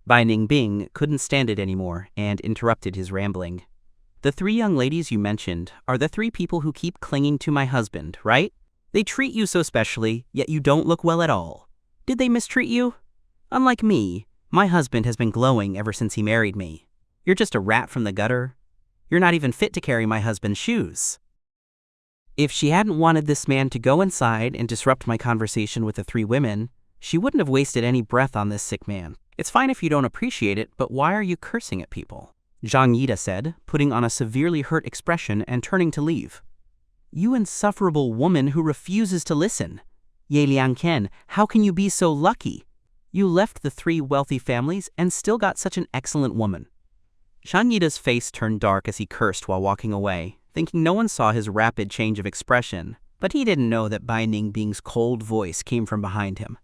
S1: Bai Ningbing couldn't stand it anymore and interrupted his rambling. The three young ladies you mentioned are the three people who keep clinging to my husband, right? They treat you so specially, yet you don't look well at all. Did they mistreat you? Unlike me, my husband has been glowing ever since he married me. You're just a rat from the gutter. You're not even fit to carry my husband's shoes. If she hadn't wanted this man to go inside and disrupt my conversation with the three women, she wouldn't have wasted any breath on this sick man. It's fine if you don't appreciate it, but why are you cursing at people? Zhang Yida said, putting on a severely hurt expression and turning to leave. You insufferable woman who refuses to listen. Ye Liangchen, how can you be so lucky? You left the three wealthy families and still got such an excellent woman. Zhang Yida's face turned dark as he cursed while walking away, thinking no one saw his rapid change of expression, but he didn't know that Bai Ningbing's cold voice came from behind him.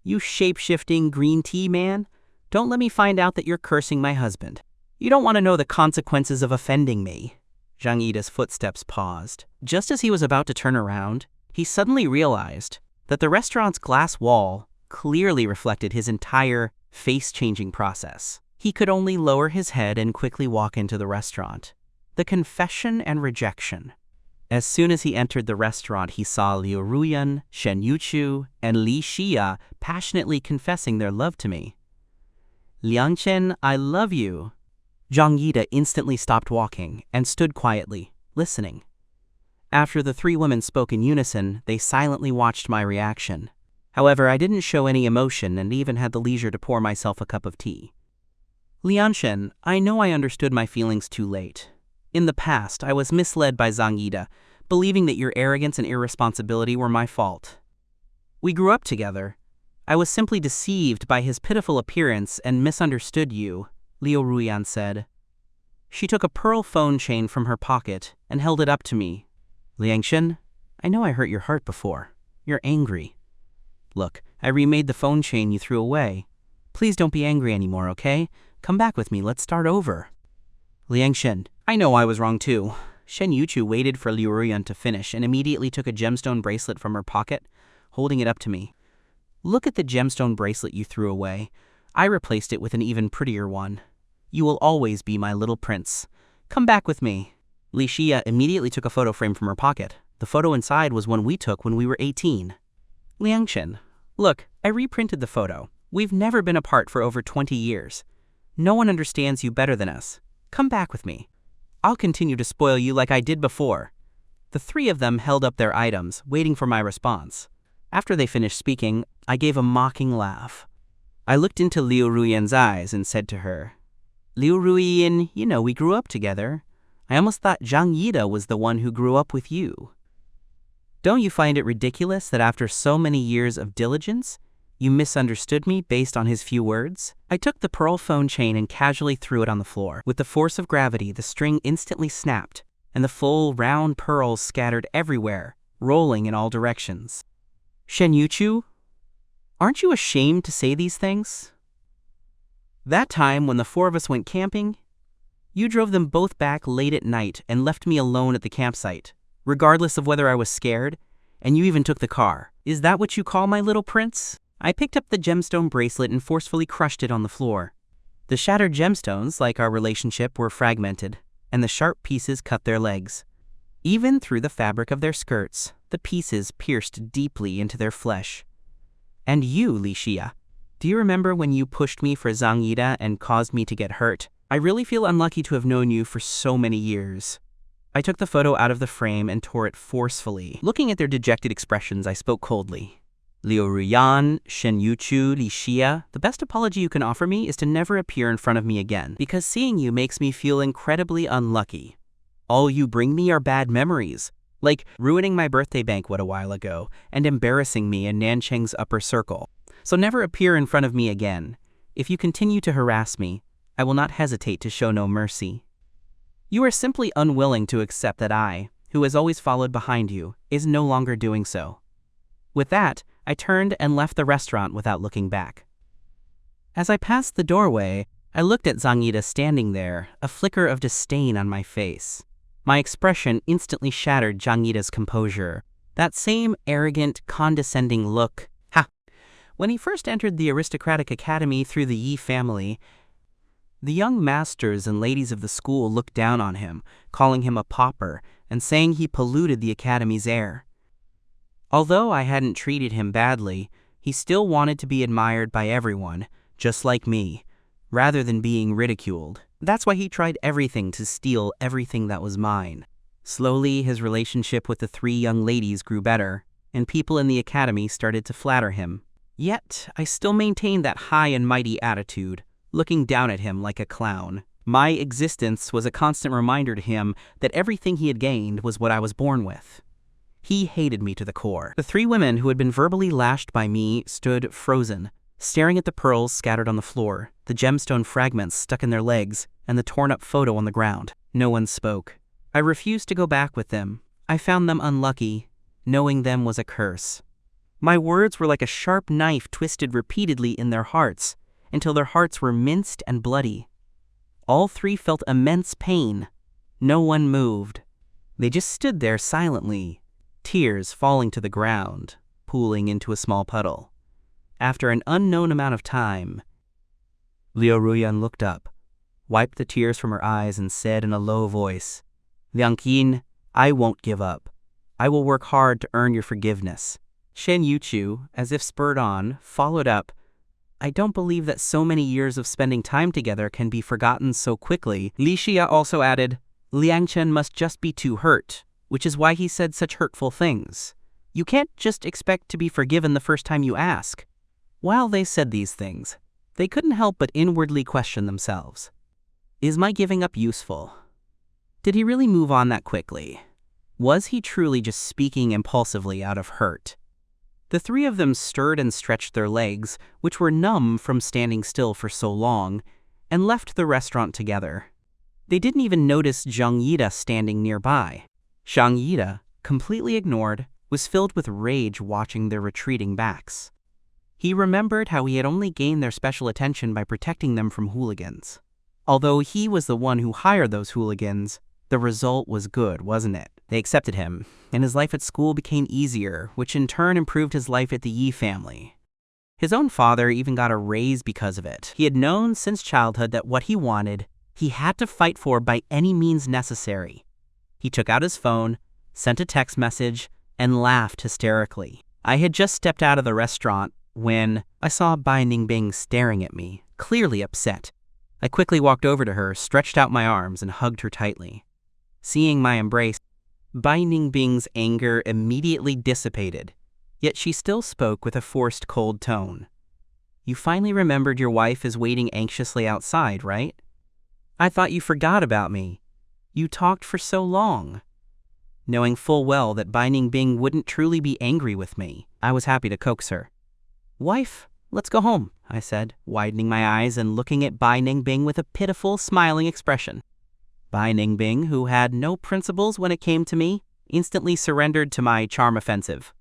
S1: You shape-shifting green tea man, don't let me find out that you're cursing my husband. You don't want to know the consequences of offending me. Zhang Yida's footsteps paused. Just as he was about to turn around, he suddenly realized that the restaurant's glass wall clearly reflected his entire face-changing process. He could only lower his head and quickly walk into the restaurant. The confession and rejection. As soon as he entered the restaurant, he saw Liu Ruyan, Shen Yuchu, and Li Xia passionately confessing their love to me. Liangchen, I love you. Zhang Yida instantly stopped walking and stood quietly, listening. After the three women spoke in unison, they silently watched my reaction. However, I didn't show any emotion and even had the leisure to pour myself a cup of tea. Liangchen, I know I understood my feelings too late. In the past, I was misled by Zhang Yida, believing that your arrogance and irresponsibility were my fault. We grew up together. I was simply deceived by his pitiful appearance and misunderstood you, Liu Ruyan said. She took a pearl phone chain from her pocket and held it up to me. Liangchen, I know I hurt your heart before. You're angry. Look, I remade the phone chain you threw away. Please don't be angry anymore, okay? Come back with me, let's start over. Liangchen, I know I was wrong too. Shen Yuchu waited for Liu Ruyan to finish and immediately took a gemstone bracelet from her pocket, holding it up to me. Look at the gemstone bracelet you threw away. I replaced it with an even prettier one. You will always be my little prince. Come back with me. Li Xia immediately took a photo frame from her pocket. The photo inside was one we took when we were 18. Liangchen, look, I reprinted the photo. We've never been apart for over 20 years. No one understands you better than us. Come back with me. I'll continue to spoil you like I did before." The three of them held up their items, waiting for my response. After they finished speaking, I gave a mocking laugh. I looked into Liu Ruiyan's eyes and said to her, "Liu Ruiyan, we grew up together. I almost thought Zhang Yida was the one who grew up with you. Don't you find it ridiculous that after so many years of diligence, you misunderstood me based on his few words?" I took the pearl phone chain and casually threw it on the floor. With the force of gravity, the string instantly snapped, and the full, round pearls scattered everywhere, rolling in all directions. "Shen Yuchu, aren't you ashamed to say these things? That time when the four of us went camping, you drove them both back late at night and left me alone at the campsite, regardless of whether I was scared, and you even took the car. Is that what you call my little prince?" I picked up the gemstone bracelet and forcefully crushed it on the floor. The shattered gemstones, like our relationship, were fragmented, and the sharp pieces cut their legs. Even through the fabric of their skirts, the pieces pierced deeply into their flesh. "And you, Li Xia, do you remember when you pushed me for Zhang Yida and caused me to get hurt? I really feel unlucky to have known you for so many years." I took the photo out of the frame and tore it forcefully. Looking at their dejected expressions, I spoke coldly. "Liu Ruyan, Shen Yuchu, Li Xia, the best apology you can offer me is to never appear in front of me again, because seeing you makes me feel incredibly unlucky. All you bring me are bad memories, like ruining my birthday banquet a while ago and embarrassing me in Nancheng's upper circle. So never appear in front of me again. If you continue to harass me, I will not hesitate to show no mercy. You are simply unwilling to accept that I, who has always followed behind you, is no longer doing so." With that, I turned and left the restaurant without looking back. As I passed the doorway, I looked at Zhang Yida standing there, a flicker of disdain on my face. My expression instantly shattered Zhang Yida's composure. That same arrogant, condescending look. Ha! When he first entered the aristocratic academy through the Yi family, the young masters and ladies of the school looked down on him, calling him a pauper and saying he polluted the academy's air. Although I hadn't treated him badly, he still wanted to be admired by everyone, just like me, rather than being ridiculed. That's why he tried everything to steal everything that was mine. Slowly, his relationship with the three young ladies grew better, and people in the academy started to flatter him. Yet, I still maintained that high and mighty attitude, looking down at him like a clown. My existence was a constant reminder to him that everything he had gained was what I was born with. He hated me to the core. The three women who had been verbally lashed by me stood frozen, staring at the pearls scattered on the floor, the gemstone fragments stuck in their legs, and the torn-up photo on the ground. No one spoke. I refused to go back with them. I found them unlucky. Knowing them was a curse. My words were like a sharp knife twisted repeatedly in their hearts, until their hearts were minced and bloody. All three felt immense pain. No one moved. They just stood there silently, tears falling to the ground, pooling into a small puddle. After an unknown amount of time, Liu Ruyan looked up, wiped the tears from her eyes, and said in a low voice, "Liang Qin, I won't give up. I will work hard to earn your forgiveness." Shen Yuchu, as if spurred on, followed up, "I don't believe that so many years of spending time together can be forgotten so quickly." Li Xia also added, "Liang Chen must just be too hurt, which is why he said such hurtful things. You can't just expect to be forgiven the first time you ask." While they said these things, they couldn't help but inwardly question themselves. Is my giving up useful? Did he really move on that quickly? Was he truly just speaking impulsively out of hurt? The three of them stirred and stretched their legs, which were numb from standing still for so long, and left the restaurant together. They didn't even notice Zhang Yida standing nearby. Zhang Yida, completely ignored, was filled with rage watching their retreating backs. He remembered how he had only gained their special attention by protecting them from hooligans. Although he was the one who hired those hooligans, the result was good, wasn't it? They accepted him, and his life at school became easier, which in turn improved his life at the Yi family. His own father even got a raise because of it. He had known since childhood that what he wanted, he had to fight for by any means necessary. He took out his phone, sent a text message, and laughed hysterically. I had just stepped out of the restaurant when I saw Bai Ningbing staring at me, clearly upset. I quickly walked over to her, stretched out my arms, and hugged her tightly. Seeing my embrace, Bai Ningbing's anger immediately dissipated, yet she still spoke with a forced cold tone. You finally remembered your wife is waiting anxiously outside, right? I thought you forgot about me. You talked for so long. Knowing full well that Bai Ningbing wouldn't truly be angry with me, I was happy to coax her. Wife, let's go home, I said, widening my eyes and looking at Bai Ningbing with a pitiful, smiling expression. Bai Ningbing, who had no principles when it came to me, instantly surrendered to my charm offensive.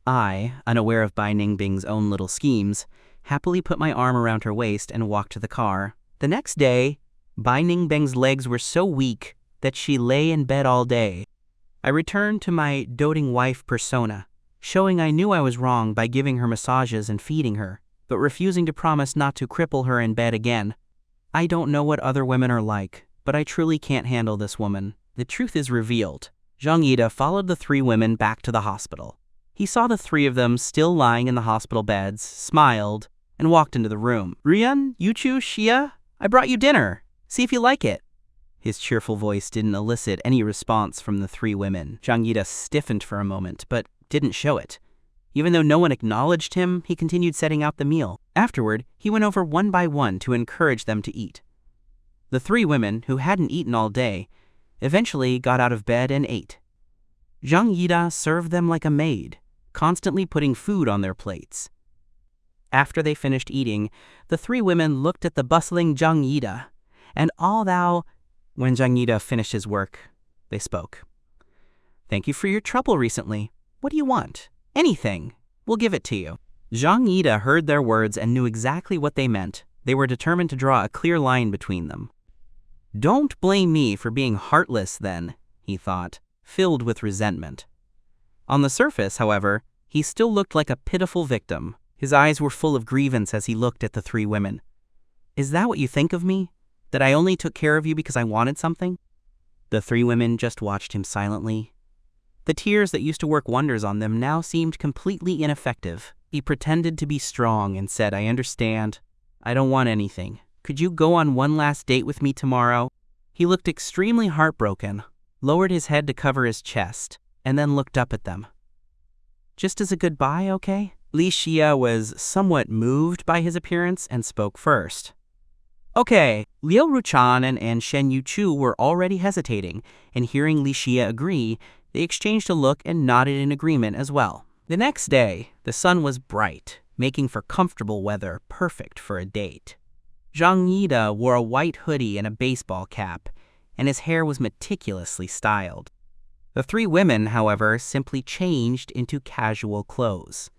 S1: I, unaware of Bai Ningbing's own little schemes, happily put my arm around her waist and walked to the car. The next day, Bai Ningbing's legs were so weak that she lay in bed all day. I returned to my doting wife persona, showing I knew I was wrong by giving her massages and feeding her, but refusing to promise not to cripple her in bed again. I don't know what other women are like, but I truly can't handle this woman. The truth is revealed. Zhang Yida followed the three women back to the hospital. He saw the three of them still lying in the hospital beds, smiled, and walked into the room. Rian, Yuchu, Xia, I brought you dinner. See if you like it. His cheerful voice didn't elicit any response from the three women. Zhang Yida stiffened for a moment, but didn't show it. Even though no one acknowledged him, he continued setting out the meal. Afterward, he went over one by one to encourage them to eat. The three women, who hadn't eaten all day, eventually got out of bed and ate. Zhang Yida served them like a maid, constantly putting food on their plates. After they finished eating, the three women looked at the bustling Zhang Yida, and when Zhang Yida finished his work, they spoke. Thank you for your trouble recently. What do you want? Anything. We'll give it to you. Zhang Yida heard their words and knew exactly what they meant. They were determined to draw a clear line between them. Don't blame me for being heartless then, he thought, filled with resentment. On the surface, however, he still looked like a pitiful victim. His eyes were full of grievance as he looked at the three women. Is that what you think of me? That I only took care of you because I wanted something? The three women just watched him silently. The tears that used to work wonders on them now seemed completely ineffective. He pretended to be strong and said, I understand. I don't want anything. Could you go on one last date with me tomorrow? He looked extremely heartbroken, lowered his head to cover his chest, and then looked up at them. Just as a goodbye, okay? Li Xia was somewhat moved by his appearance and spoke first. Okay, Liu Ruchan and Shen Yuchu were already hesitating, and hearing Li Xia agree, they exchanged a look and nodded in agreement as well. The next day, the sun was bright, making for comfortable weather perfect for a date. Zhang Yida wore a white hoodie and a baseball cap, and his hair was meticulously styled. The three women, however, simply changed into casual clothes.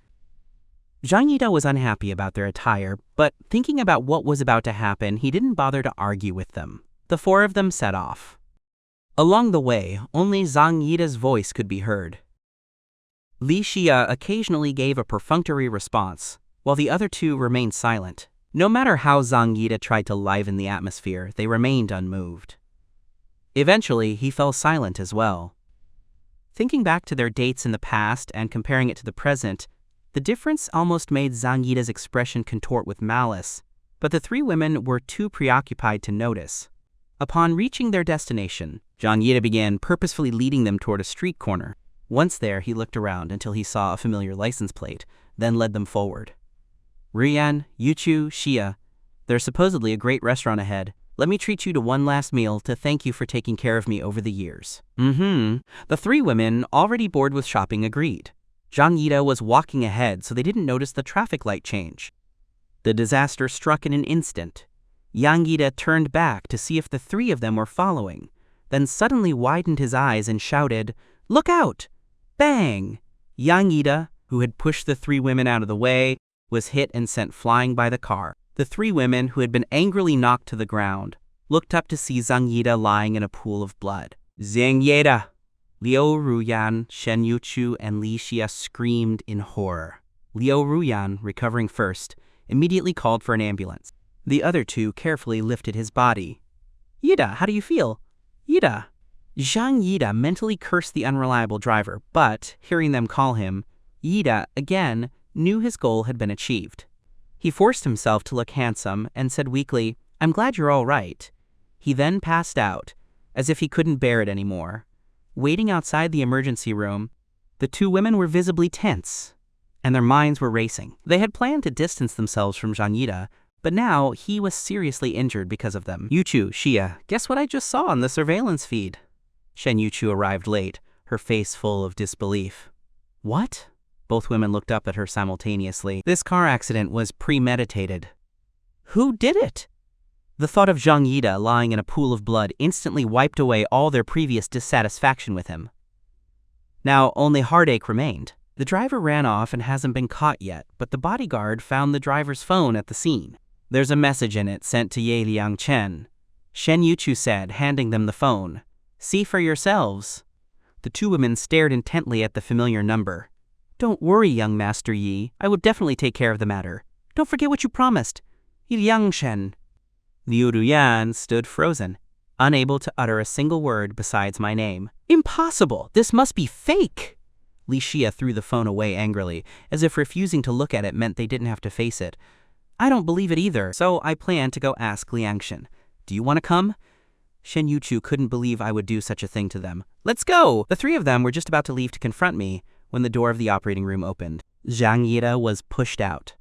S1: Zhang Yida was unhappy about their attire, but thinking about what was about to happen, he didn't bother to argue with them. The four of them set off. Along the way, only Zhang Yida's voice could be heard. Li Xia occasionally gave a perfunctory response, while the other two remained silent. No matter how Zhang Yida tried to liven the atmosphere, they remained unmoved. Eventually, he fell silent as well. Thinking back to their dates in the past and comparing it to the present, the difference almost made Zhang Yida's expression contort with malice, but the three women were too preoccupied to notice. Upon reaching their destination, Zhang Yida began purposefully leading them toward a street corner. Once there, he looked around until he saw a familiar license plate, then led them forward. Rian, Yuchu, Xia, there's supposedly a great restaurant ahead. Let me treat you to one last meal to thank you for taking care of me over the years. The three women, already bored with shopping, agreed. Zhang Yida was walking ahead, so they didn't notice the traffic light change. The disaster struck in an instant. Zhang Yida turned back to see if the three of them were following, then suddenly widened his eyes and shouted, "Look out!" Bang! Zhang Yida, who had pushed the three women out of the way, was hit and sent flying by the car. The three women, who had been angrily knocked to the ground, looked up to see Zhang Yida lying in a pool of blood. Zhang Yida! Liu Ruyan, Shen Yuchu, and Li Xia screamed in horror. Liu Ruyan, recovering first, immediately called for an ambulance. The other two carefully lifted his body. Yida, how do you feel? Yida! Zhang Yida mentally cursed the unreliable driver, but, hearing them call him, Yida, again, knew his goal had been achieved. He forced himself to look handsome and said weakly, I'm glad you're all right." He then passed out, as if he couldn't bear it anymore. Waiting outside the emergency room, the two women were visibly tense, and their minds were racing. They had planned to distance themselves from Zhang Yida, but now he was seriously injured because of them. "Yuchu, Xia, guess what I just saw on the surveillance feed?" Shen Yuchu arrived late, her face full of disbelief. "What?" Both women looked up at her simultaneously. This car accident was premeditated. Who did it? The thought of Zhang Yida lying in a pool of blood instantly wiped away all their previous dissatisfaction with him. Now only heartache remained. The driver ran off and hasn't been caught yet, but the bodyguard found the driver's phone at the scene. "There's a message in it sent to Ye Liangchen," Shen Yuchu said, handing them the phone. "See for yourselves." The two women stared intently at the familiar number. "Don't worry, young Master Yi. I will definitely take care of the matter. Don't forget what you promised. Liangshen." Liu Ruyan stood frozen, unable to utter a single word besides my name. "Impossible! This must be fake!" Li Xia threw the phone away angrily, as if refusing to look at it meant they didn't have to face it. "I don't believe it either, so I plan to go ask Liangshen. Do you want to come?" Shen Yuchu couldn't believe I would do such a thing to them. "Let's go!" The three of them were just about to leave to confront me when the door of the operating room opened. Zhang Yida was pushed out.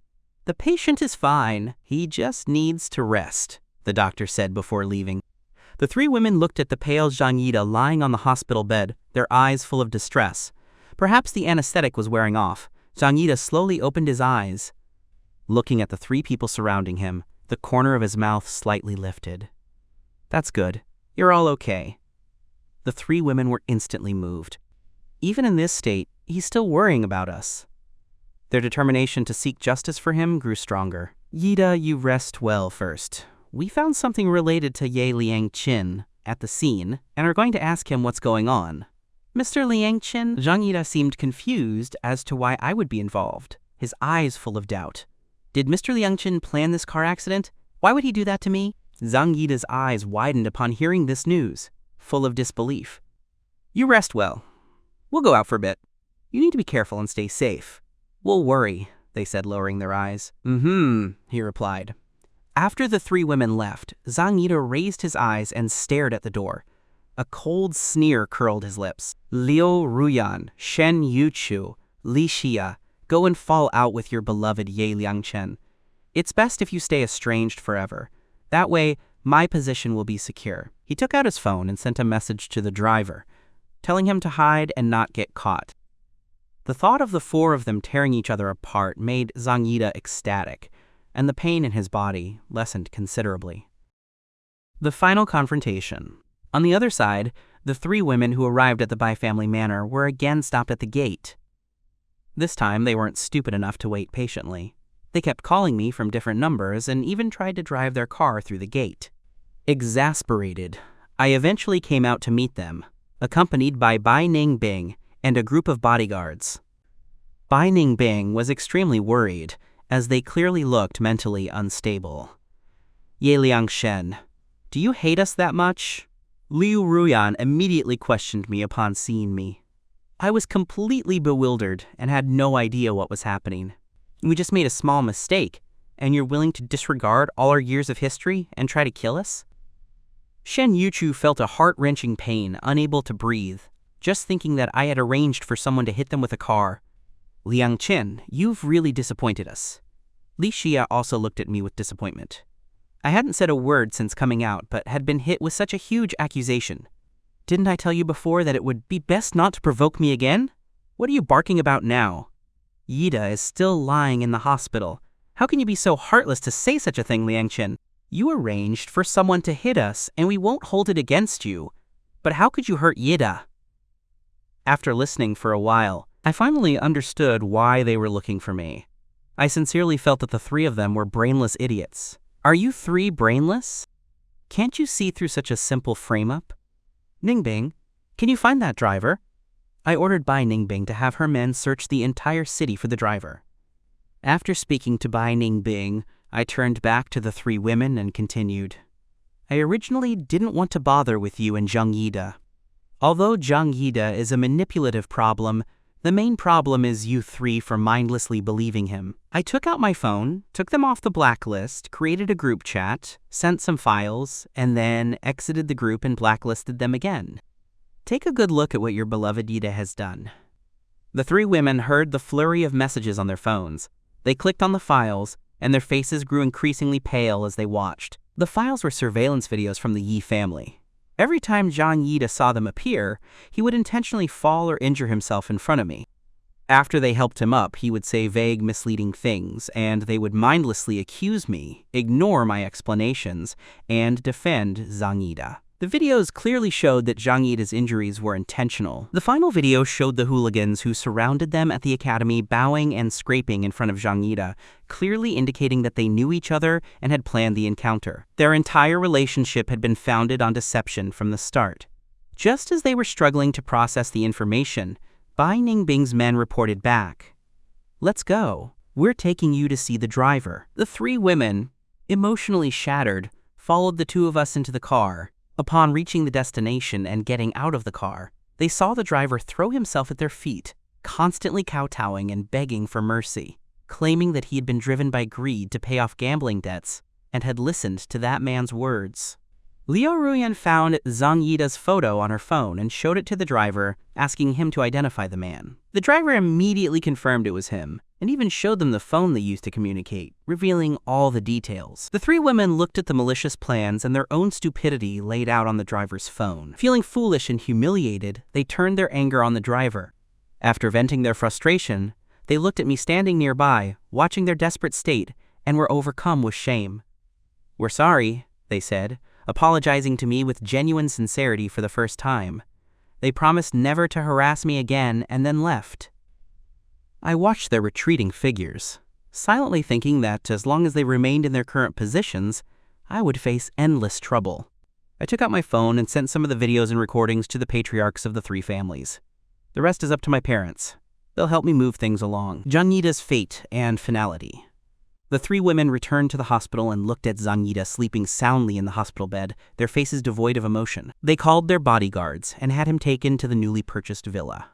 S1: "The patient is fine. He just needs to rest," the doctor said before leaving. The three women looked at the pale Zhang Yida lying on the hospital bed, their eyes full of distress. Perhaps the anesthetic was wearing off. Zhang Yida slowly opened his eyes. Looking at the three people surrounding him, the corner of his mouth slightly lifted. "That's good. You're all okay." The three women were instantly moved. Even in this state, he's still worrying about us. Their determination to seek justice for him grew stronger. "Yida, you rest well first. We found something related to Ye Liangchen at the scene and are going to ask him what's going on." "Mr. Liangchen?" Zhang Yida seemed confused as to why I would be involved, his eyes full of doubt. "Did Mr. Liangchen plan this car accident? Why would he do that to me?" Zhang Yida's eyes widened upon hearing this news, full of disbelief. "You rest well. We'll go out for a bit. You need to be careful and stay safe." "We'll worry," they said, lowering their eyes. He replied. After the three women left, Zhang Yida raised his eyes and stared at the door. A cold sneer curled his lips. "Liu Ruyan, Shen Yuchu, Li Xia, go and fall out with your beloved Ye Liangchen. It's best if you stay estranged forever. That way, my position will be secure." He took out his phone and sent a message to the driver, telling him to hide and not get caught. The thought of the four of them tearing each other apart made Zhang Yida ecstatic, and the pain in his body lessened considerably. The final confrontation. On the other side, the three women who arrived at the Bai family manor were again stopped at the gate. This time, they weren't stupid enough to wait patiently. They kept calling me from different numbers and even tried to drive their car through the gate. Exasperated, I eventually came out to meet them, accompanied by Bai Ningbing and a group of bodyguards. Bai Ningbing was extremely worried, as they clearly looked mentally unstable. "Ye Liangshen, do you hate us that much?" Liu Ruyan immediately questioned me upon seeing me. I was completely bewildered and had no idea what was happening. "We just made a small mistake, and you're willing to disregard all our years of history and try to kill us?" Shen Yuchu felt a heart-wrenching pain, unable to breathe, just thinking that I had arranged for someone to hit them with a car. "Liangchen, you've really disappointed us." Li Xia also looked at me with disappointment. I hadn't said a word since coming out, but had been hit with such a huge accusation. "Didn't I tell you before that it would be best not to provoke me again? What are you barking about now? Yida is still lying in the hospital. How can you be so heartless to say such a thing, Liangchen? You arranged for someone to hit us, and we won't hold it against you. But how could you hurt Yida?" After listening for a while, I finally understood why they were looking for me. I sincerely felt that the three of them were brainless idiots. Are you three brainless? Can't you see through such a simple frame-up? "Ningbing, can you find that driver?" I ordered Bai Ningbing to have her men search the entire city for the driver. After speaking to Bai Ningbing, I turned back to the three women and continued. "I originally didn't want to bother with you and Zhang Yida. Although Zhang Yida is a manipulative problem, The main problem is you three for mindlessly believing him. I took out my phone, took them off the blacklist, created a group chat, sent some files, and then exited the group and blacklisted them again. Take a good look at what your beloved Yida has done. The three women heard the flurry of messages on their phones. They clicked on the files, and their faces grew increasingly pale as they watched. The files were surveillance videos from the Yi family. Every time Zhang Yida saw them appear, he would intentionally fall or injure himself in front of me. After they helped him up, he would say vague, misleading things, and they would mindlessly accuse me, ignore my explanations, and defend Zhang Yida. The videos clearly showed that Zhang Yida's injuries were intentional. The final video showed the hooligans who surrounded them at the academy bowing and scraping in front of Zhang Yida, clearly indicating that they knew each other and had planned the encounter. Their entire relationship had been founded on deception from the start. Just as they were struggling to process the information, Bai Ningbing's men reported back. "Let's go. We're taking you to see the driver." The three women, emotionally shattered, followed the two of us into the car. Upon reaching the destination and getting out of the car, they saw the driver throw himself at their feet, constantly kowtowing and begging for mercy, claiming that he had been driven by greed to pay off gambling debts and had listened to that man's words. Liu Ruyan found Zhang Yida's photo on her phone and showed it to the driver, asking him to identify the man. The driver immediately confirmed it was him, and even showed them the phone they used to communicate, revealing all the details. The three women looked at the malicious plans and their own stupidity laid out on the driver's phone. Feeling foolish and humiliated, they turned their anger on the driver. After venting their frustration, they looked at me standing nearby, watching their desperate state, and were overcome with shame. "We're sorry," they said, apologizing to me with genuine sincerity for the first time. They promised never to harass me again and then left. I watched their retreating figures, silently thinking that as long as they remained in their current positions, I would face endless trouble. I took out my phone and sent some of the videos and recordings to the patriarchs of the three families. The rest is up to my parents. They'll help me move things along. Zhang Yida's fate and finality. The three women returned to the hospital and looked at Zhang Yida sleeping soundly in the hospital bed, their faces devoid of emotion. They called their bodyguards and had him taken to the newly purchased villa.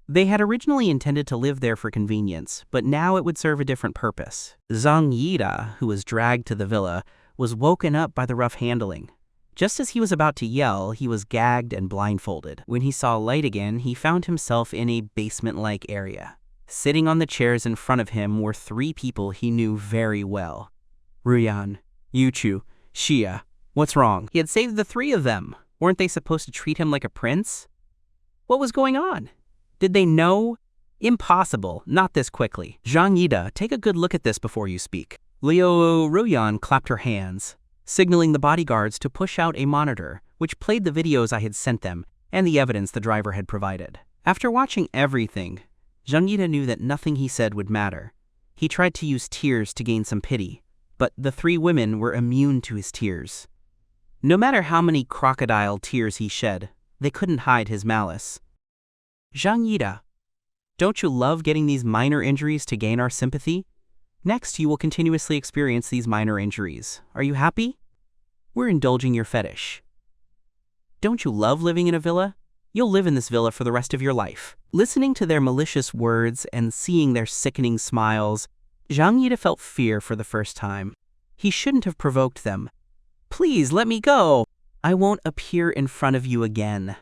S1: They had originally intended to live there for convenience, but now it would serve a different purpose. Zhang Yida, who was dragged to the villa, was woken up by the rough handling. Just as he was about to yell, he was gagged and blindfolded. When he saw light again, he found himself in a basement-like area. Sitting on the chairs in front of him were three people he knew very well. Ruyan, Yuchu, Xia. What's wrong? He had saved the three of them. Weren't they supposed to treat him like a prince? What was going on? Did they know? Impossible, not this quickly. Zhang Yida, take a good look at this before you speak. Liu Ruyan clapped her hands, signaling the bodyguards to push out a monitor, which played the videos I had sent them and the evidence the driver had provided. After watching everything, Zhang Yida knew that nothing he said would matter. He tried to use tears to gain some pity, but the three women were immune to his tears. No matter how many crocodile tears he shed, they couldn't hide his malice. Zhang Yida, don't you love getting these minor injuries to gain our sympathy? Next, you will continuously experience these minor injuries. Are you happy? We're indulging your fetish. Don't you love living in a villa? You'll live in this villa for the rest of your life. Listening to their malicious words and seeing their sickening smiles, Zhang Yida felt fear for the first time. He shouldn't have provoked them. Please let me go. I won't appear in front of you again.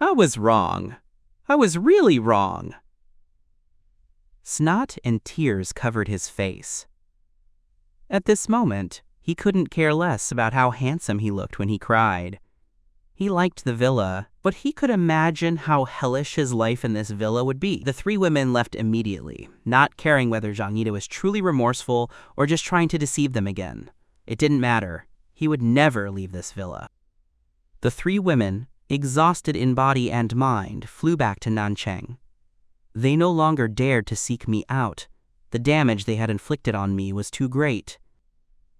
S1: I was wrong. I was really wrong. Snot and tears covered his face. At this moment, he couldn't care less about how handsome he looked when he cried. He liked the villa, but he could imagine how hellish his life in this villa would be. The three women left immediately, not caring whether Zhang Yida was truly remorseful or just trying to deceive them again. It didn't matter. He would never leave this villa. The three women, exhausted in body and mind, flew back to Nanchang. They no longer dared to seek me out. The damage they had inflicted on me was too great.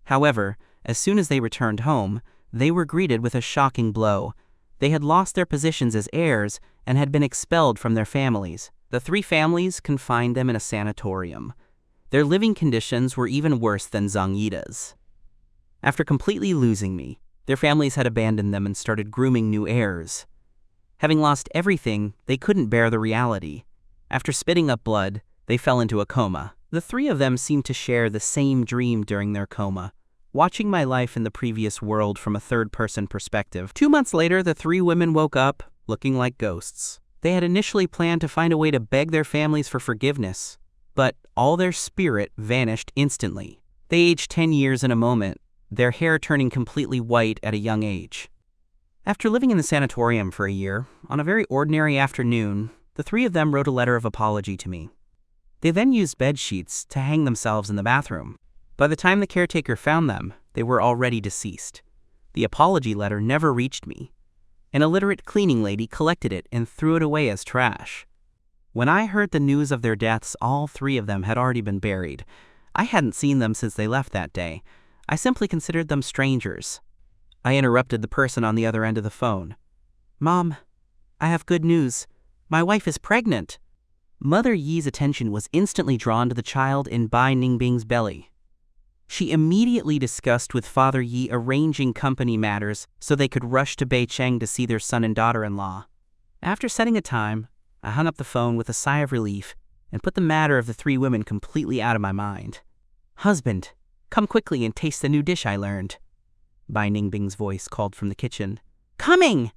S1: However, as soon as they returned home, they were greeted with a shocking blow. They had lost their positions as heirs and had been expelled from their families. The three families confined them in a sanatorium. Their living conditions were even worse than Zhang Yida's. After completely losing me, their families had abandoned them and started grooming new heirs. Having lost everything, they couldn't bear the reality. After spitting up blood, they fell into a coma. The three of them seemed to share the same dream during their coma, watching my life in the previous world from a third-person perspective. 2 months later, the three women woke up, looking like ghosts. They had initially planned to find a way to beg their families for forgiveness, but all their spirit vanished instantly. They aged 10 years in a moment, their hair turning completely white at a young age. After living in the sanatorium for a year, on a very ordinary afternoon, the three of them wrote a letter of apology to me. They then used bed sheets to hang themselves in the bathroom. By the time the caretaker found them, they were already deceased. The apology letter never reached me. An illiterate cleaning lady collected it and threw it away as trash. When I heard the news of their deaths, all three of them had already been buried. I hadn't seen them since they left that day. I simply considered them strangers. I interrupted the person on the other end of the phone. "Mom, I have good news. My wife is pregnant." Mother Yi's attention was instantly drawn to the child in Bai Ningbing's belly. She immediately discussed with Father Yi arranging company matters so they could rush to Beicheng to see their son and daughter-in-law. After setting a time, I hung up the phone with a sigh of relief and put the matter of the three women completely out of my mind. "Husband, come quickly and taste the new dish I learned." Bai Ningbing's voice called from the kitchen. "Coming!"